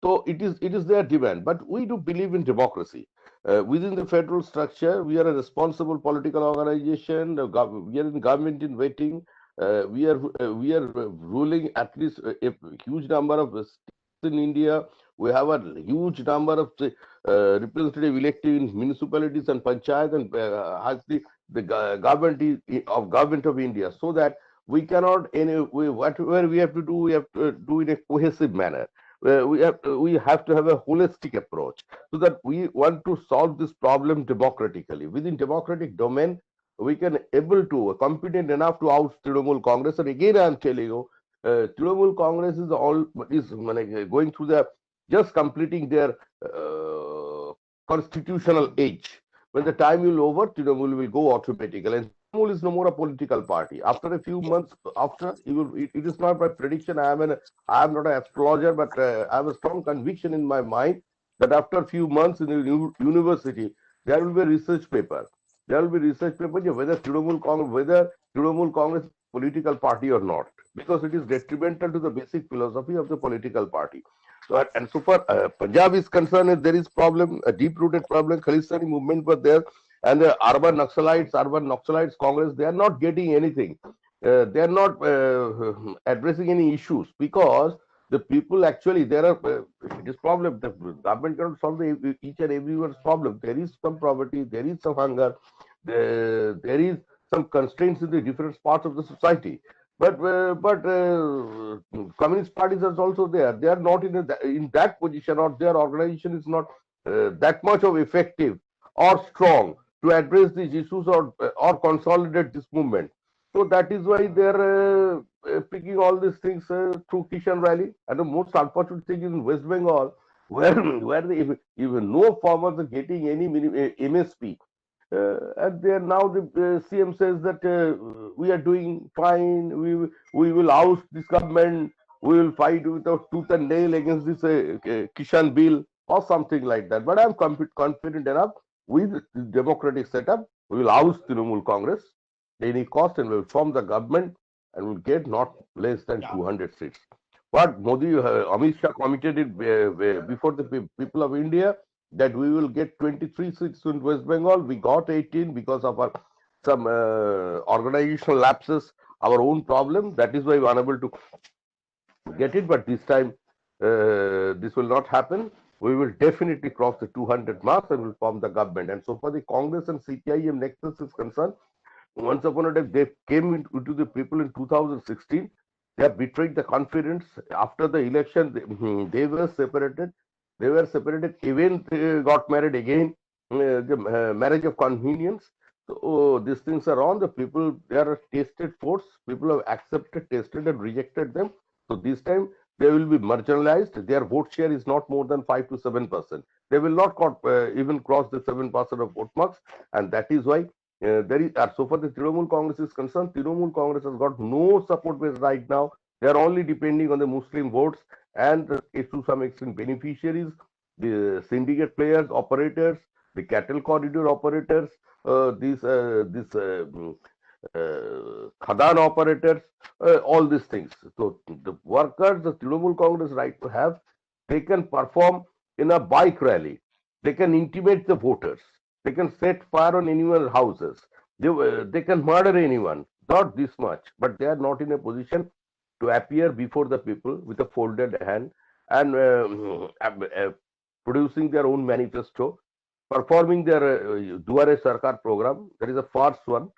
So it is their demand. But we do believe in democracy. within the federal structure, we are a responsible political organization. We are in government in waiting. We are ruling at least a huge number of states in India. We have a huge number of representative elected in municipalities and panchayat, and has the government of India, so that we cannot whatever we have to do, we have to do in a cohesive manner. We have to have a holistic approach, so that we want to solve this problem democratically. Within democratic domain, we can able to competent enough to oust Trinamool Congress. And again, I am telling you, Trinamool Congress is going through the just completing their constitutional age. When the time will over, Trinamool will go automatically, and Trinamool is no more a political party. After a few months, after it is not my prediction. I am not an astrologer, but I have a strong conviction in my mind that after a few months in the university, there will be a research paper. There will be research paper whether Trinamool Congress is a political party or not, because it is detrimental to the basic philosophy of the political party. So, and so far Punjab is concerned, there is problem, a deep-rooted problem. Khalistani movement were there, and the urban Naxalites Congress, they are not getting anything. They are not addressing any issues, because the people actually, there are it is problem. The government cannot solve each and everyone's problem. There is some poverty, there is some hunger, there is some constraints in the different parts of the society. But communist parties are also there. They are not in that position, or their organization is not that much of effective or strong to address these issues, or consolidate this movement. So that is why they are picking all these things through Kishan Rally. And the most unfortunate thing is in West Bengal, where even no farmers are getting any MSP. And there now the CM says that we are doing fine. We will oust this government. We will fight with our tooth and nail against this Kishan bill or something like that. But I am confident enough with the democratic setup. We will oust Trinamool Congress at any cost, and we will form the government, and will get not less than 200 seats. What Modi, Amit Shah committed it before the people of India, that we will get 23 seats in West Bengal. We got 18 because of some organizational lapses, our own problem. That is why we are unable to get it. But this time, this will not happen. We will definitely cross the 200 marks and will form the government. And so far the Congress and CPIM nexus is concerned, once upon a time, they came into the people in 2016. They have betrayed the confidence. After the election, they were separated. They were separated. Even they got married again. The marriage of convenience. So these things are on. The people, they are a tasted force. People have accepted, tasted, and rejected them. So this time they will be marginalized. Their vote share is not more than 5 to 7%. They will not even cross the 7% of vote marks, and that is why. There is, so far the Trinamool Congress is concerned, Trinamool Congress has got no support base right now. They are only depending on the Muslim votes, and to some extent beneficiaries, the syndicate players, operators, the cattle corridor operators, these Khadan operators, all these things. So the workers, the Trinamool Congress right to have, they can perform in a bike rally. They can intimidate the voters. They can set fire on anyone's houses. They can murder anyone. Not this much, but they are not in a position to appear before the people with a folded hand and producing their own manifesto, performing their Duare Sarkar program. That is a farce one.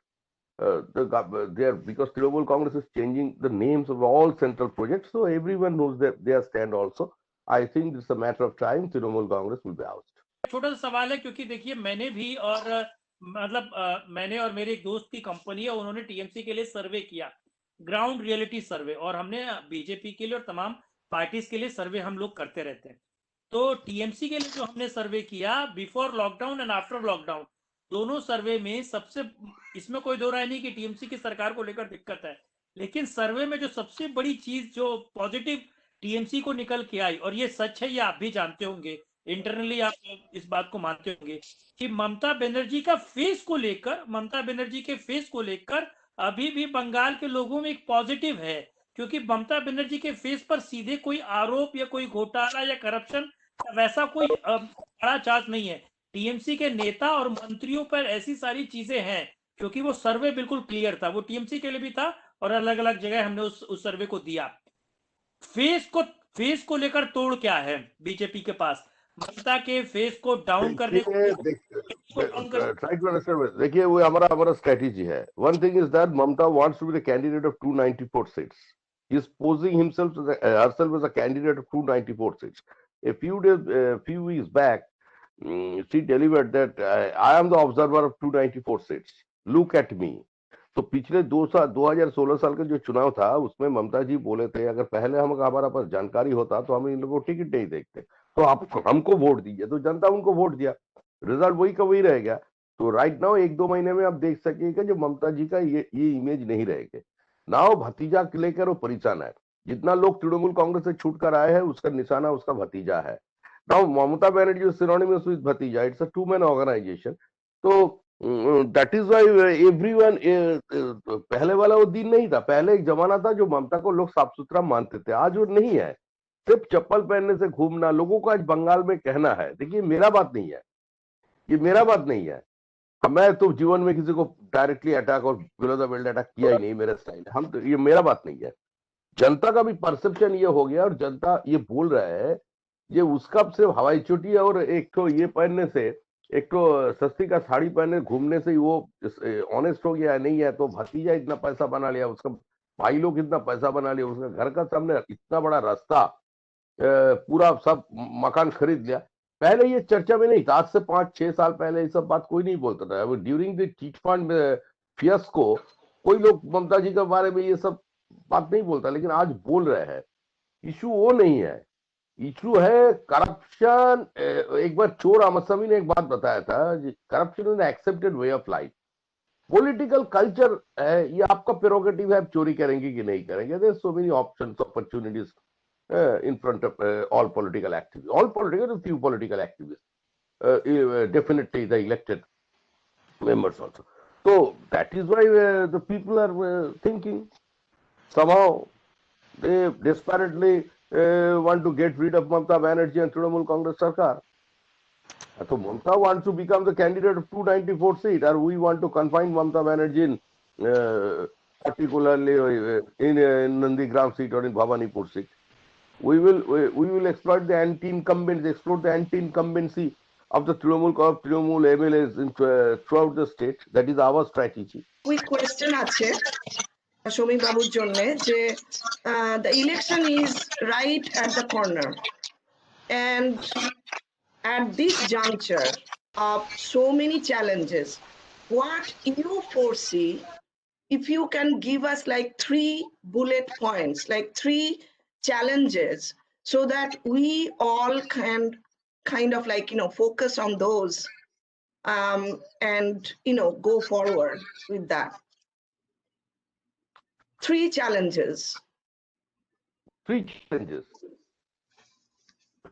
Because Trinamool Congress is changing the names of all central projects, so everyone knows their stand also. I think it's a matter of time. Trinamool Congress will be ousted. छोटा सा सवाल है, क्योंकि देखिए मैंने भी और मतलब मैंने और मेरे एक दोस्त की कंपनी है, उन्होंने टीएमसी के लिए सर्वे किया, ग्राउंड रियलिटी सर्वे, और हमने बीजेपी के लिए और तमाम पार्टीज के लिए सर्वे हम लोग करते रहते हैं। तो टीएमसी के लिए जो हमने सर्वे किया before lockdown and after lockdown, दोनों सर्वे में सबसे, इसमें कोई दो राय नहीं कि टीएमसी की सरकार को लेकर दिक्कत है, लेकिन सर्वे में जो सबसे बड़ी चीज जो पॉजिटिव टीएमसी को निकल के आई, और ये सच है, ये आप भी जानते होंगे, इंटरनली आप इस बात को मानते होंगे कि ममता बनर्जी का फेस को लेकर, ममता बनर्जी के फेस को लेकर अभी भी बंगाल के लोगों में एक पॉजिटिव है, क्योंकि ममता बनर्जी के फेस पर सीधे कोई आरोप या कोई घोटाला या करप्शन वैसा कोई बड़ा चार्ज नहीं है। टीएमसी के नेता और मंत्रियों पर ऐसी सारी चीजें हैं, क्योंकि वो सर्वे बिल्कुल क्लियर था, वो टीएमसी के लिए भी था और अलग अलग जगह हमने उस सर्वे को दिया। फेस को लेकर तोड़ क्या है बीजेपी के पास? ममता के फेस को डाउन करने ट्राई टू अंडरस्टैंड। देखिए वो हमारा हमारा स्ट्रेटेजी है। One thing is that Mamata wants to be the candidate of 294 seats. He is posing himself herself as a candidate of 294 seats. A few weeks back, she delivered that I am the observer of 294 seats. Look at me. तो पिछले 2016 साल का जो चुनाव था उसमें ममता जी बोले थे अगर पहले हमारा पास जानकारी होता तो हम इन लोगों को टिकट नहीं देखते, तो आप हमको वोट दीजिए। तो जनता उनको वोट दिया, रिजल्ट वही का वही रहेगा। तो राइट नाउ 1-2 महीने में आप देख सकेगा जो ममता जी का ये इमेज नहीं रहेगा। नाउ भतीजा के लेकर वो परेशान है। जितना लोग तृणमूल कांग्रेस से छूट कर आए हैं उसका निशाना उसका भतीजा है। Now Mamata Banerjee synonymous with भतीजा, it's a two man organisation. तो दैट इज वाई एवरीवन, पहले वाला वो दिन नहीं था। पहले एक जमाना था जो ममता को लोग साफ सुथरा मानते थे, आज वो नहीं है। सिर्फ चप्पल पहनने से घूमना लोगों को आज बंगाल में कहना है। देखिए मेरा बात नहीं है, ये मेरा बात नहीं है। मैं तो जीवन में किसी को डायरेक्टली अटैक और बिलो द बेल्ट अटैक किया ही नहीं, मेरा स्टाइल है। हम तो, ये मेरा बात नहीं है। जनता का भी परसेप्शन ये हो गया और जनता ये बोल रहा है ये उसका सिर्फ हवाई चोटी और एक तो ये पहनने से, एक तो सस्ती का साड़ी पहने घूमने से ही वो ऑनेस्ट हो गया नहीं है। तो भतीजा इतना पैसा बना लिया, उसका भाई लोग इतना पैसा बना लिया, उसका घर का सामने इतना बड़ा रास्ता, पूरा सब मकान खरीद लिया। पहले ये चर्चा में नहीं था, आज से 5-6 साल पहले ये सब बात कोई नहीं बोलता था। ड्यूरिंग द चिट फंड फियस्को कोई लोग ममता जी के बारे में ये सब बात नहीं बोलता, लेकिन आज बोल रहे हैं। इशू वो नहीं है, इशू है करप्शन। एक बार चोर अहमद शमी ने एक बात बताया था, corruption is accepted way of life. Political culture है, ये आपका प्रेरोगेटिव है, आप चोरी करेंगे कि नहीं करेंगे। There so many options opportunities in front of all political activists, all political, few political activists, definitely the elected members also. So that is why the people are thinking somehow they desperately want to get rid of Mamata Banerjee and Trinamool Congress Sarkar. So Mamata wants to become the candidate of 294 seat, or we want to confine Mamata Banerjee in particularly in Nandigram seat or in Bhawanipur seat. We will exploit the anti-incumbency of the Trinamool MLAs throughout the state. That is our strategy. Quick question আছে Samik বাবুর জন্য যে the election is right at the corner, and at this juncture of so many challenges, what you foresee, if you can give us like 3 bullet points, like 3 challenges, so that we all can kind of like focus on those and go forward with that. 3 challenges. 3 challenges.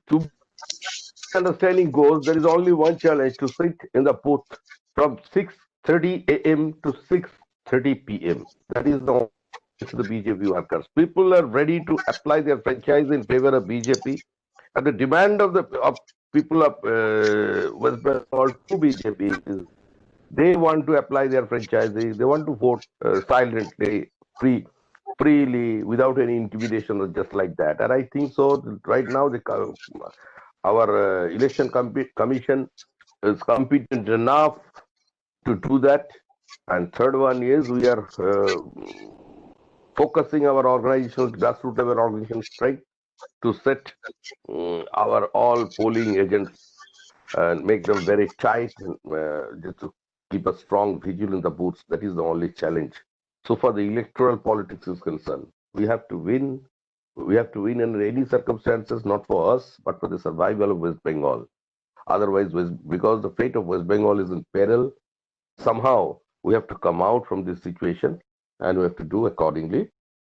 To understanding goes, there is only one challenge: to sit in the booth from 6:30 a.m. to 6:30 p.m. That is the to the BJP workers. People are ready to apply their franchise in favor of BJP, and the demand of the people of West Bengal to BJP is they want to apply their franchise. They want to vote silently, freely, without any intimidation or just like that. And I think so. Right now, our election commission is competent enough to do that. And third one is we are focusing our organizational grassroots level organization strength to set our all polling agents and make them very tight, just to keep a strong vigil in the booths. That is the only challenge. So far the electoral politics is concerned, we have to win. We have to win under any circumstances, not for us, but for the survival of West Bengal. Otherwise, because the fate of West Bengal is in peril, somehow we have to come out from this situation and we have to do accordingly.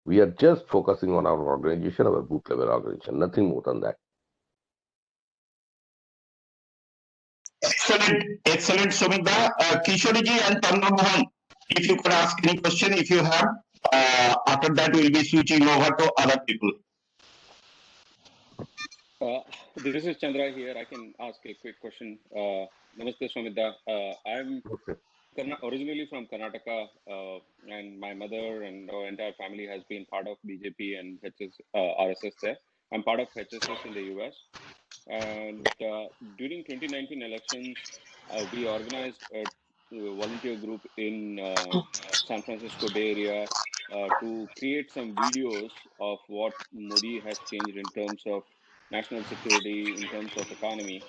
We are just focusing on our organization, our booth level organization, nothing more than that. Excellent, Samik-da. Kishoriji and Tanna Mohan, if you could ask any question, if you have. After that, we'll be switching over to other people. This is Chandra here. I can ask a quick question. Namaste, Swamida. I'm Okay. originally from Karnataka, and my mother and our entire family has been part of BJP and RSS there. I'm part of HSS in the US. And during 2019 elections, we organized a volunteer group in San Francisco Bay Area to create some videos of what Modi has changed in terms of national security, in terms of economy.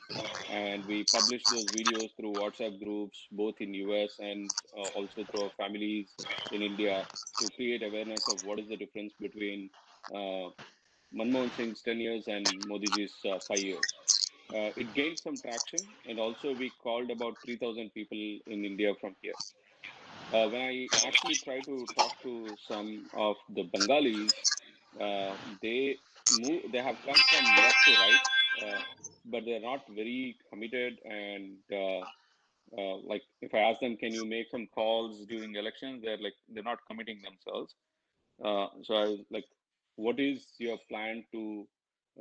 And we published those videos through WhatsApp groups, both in US and also through our families in India, to create awareness of what is the difference between Manmohan Singh's 10 years and Modi ji's 5 years. It gained some traction, and also we called about 3,000 people in India from here. When I actually try to talk to some of the Bengalis, they have come from left to right, but they're not very committed. And like, if I ask them, can you make some calls during elections? They're not committing themselves. So I was like, what is your plan to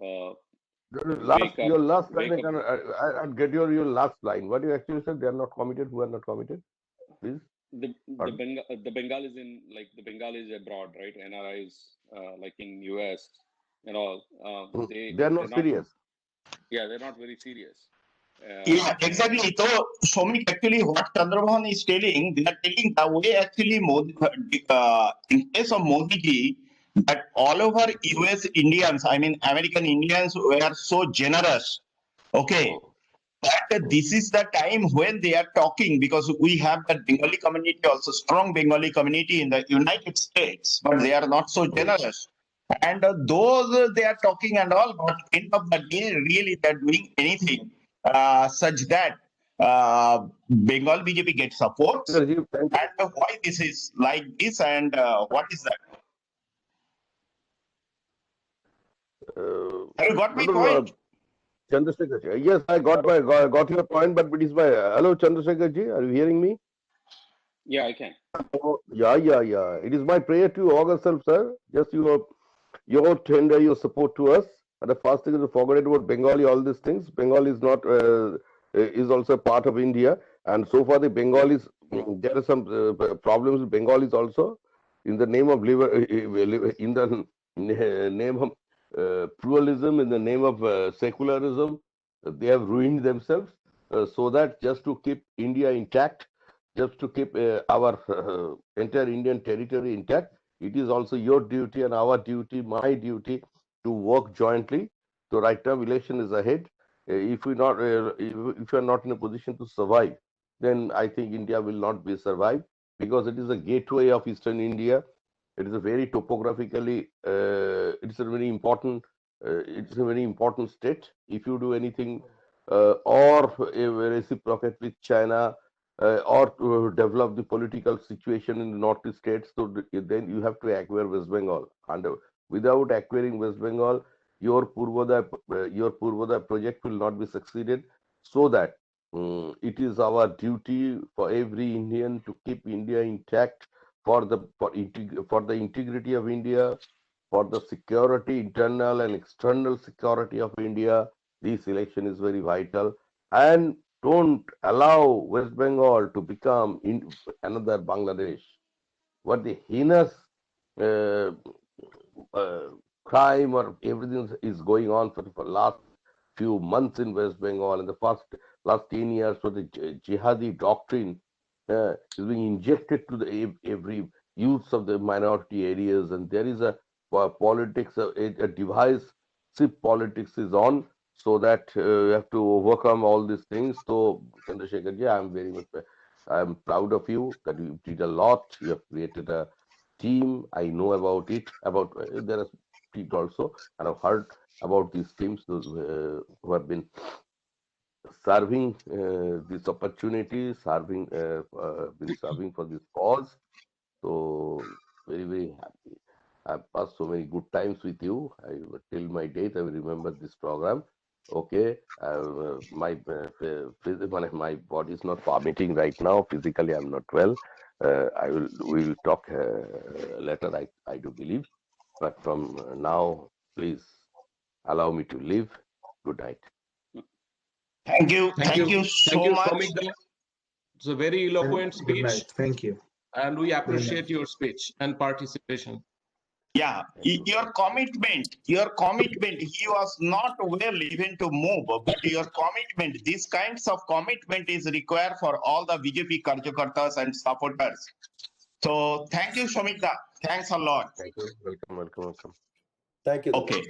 uh, Last, your last line, wake up? I get your last line. What you actually said, they are not committed, who are not committed? Please. Pardon? The Bengalis the Bengalis abroad, right? NRIs, like in US and all. They are They're not not. serious. Yeah, they're not very serious. Yeah, exactly. So, Somik, actually, what Chandramohan is telling, they are telling the way actually Modi, in case of Modi ji, that all over US Indians, I mean American Indians, were so generous. Okay, that this is the time when they are talking, because we have that Bengali community, also strong Bengali community in the United States, but they are not so generous. And those they are talking and all, but end of the day, really they're doing anything such that Bengal BJP gets support. Rajiv, thank you. And why this is like this, and what is that? Have you got my point? Chandrasekhar, yes, I got your point, but it is my hello, Chandrasekhar ji, are you hearing me? Yeah, I can. Oh, yeah. It is my prayer to August self, sir. Just your tender, your support to us. And the first thing is to forget about Bengali, all these things. Bengal is not is also a part of India, and so far the Bengalis, there are some problems with Bengalis also, in the name of in the name of pluralism, in the name of secularism, they have ruined themselves. So that just to keep India intact, just to keep our entire Indian territory intact, it is also your duty and our duty, my duty, to work jointly. So right now election is ahead. If we not if you are not in a position to survive, then I think India will not be survived, because it is a gateway of Eastern India. It is a very topographically it's a very important it's a very important state. If you do anything or a reciprocate with China, or to develop the political situation in the northeast states, so then you have to acquire West Bengal. And without acquiring West Bengal, your Purvodaya project will not be succeeded. So that it is our duty for every Indian to keep India intact, for the integrity of India, for the security, internal and external security of India. This election is very vital, and don't allow West Bengal to become another Bangladesh. What the heinous uh, uh, crime or everything is going on for last few months in West Bengal, in the last 10 years, for the jihadi doctrine is being injected to the every youths of the minority areas, and there is a politics, a divisive politics is on, so that you have to overcome all these things. So, Chandrasekhar ji, I'm proud of you that you did a lot. You have created a team. I know about it. About there are people also, and I've heard about these teams, those who have been serving this opportunity, been serving for this cause. So very happy. I've passed so many good times with you. Till my death, I will remember this program. Okay, my body is not permitting right now. Physically, I'm not well. We will talk later. I do believe, but from now, please allow me to live. Good night. Thank you so much. Samik Da. It's a very eloquent Good speech, night. Thank you. and we appreciate your speech and participation. Yeah, your commitment, he was not well even to move, but your commitment, these kinds of commitment is required for all the BJP Karyakartas and supporters. So thank you, Samik Da. Thanks a lot. Thank you. Welcome. Thank you. Okay.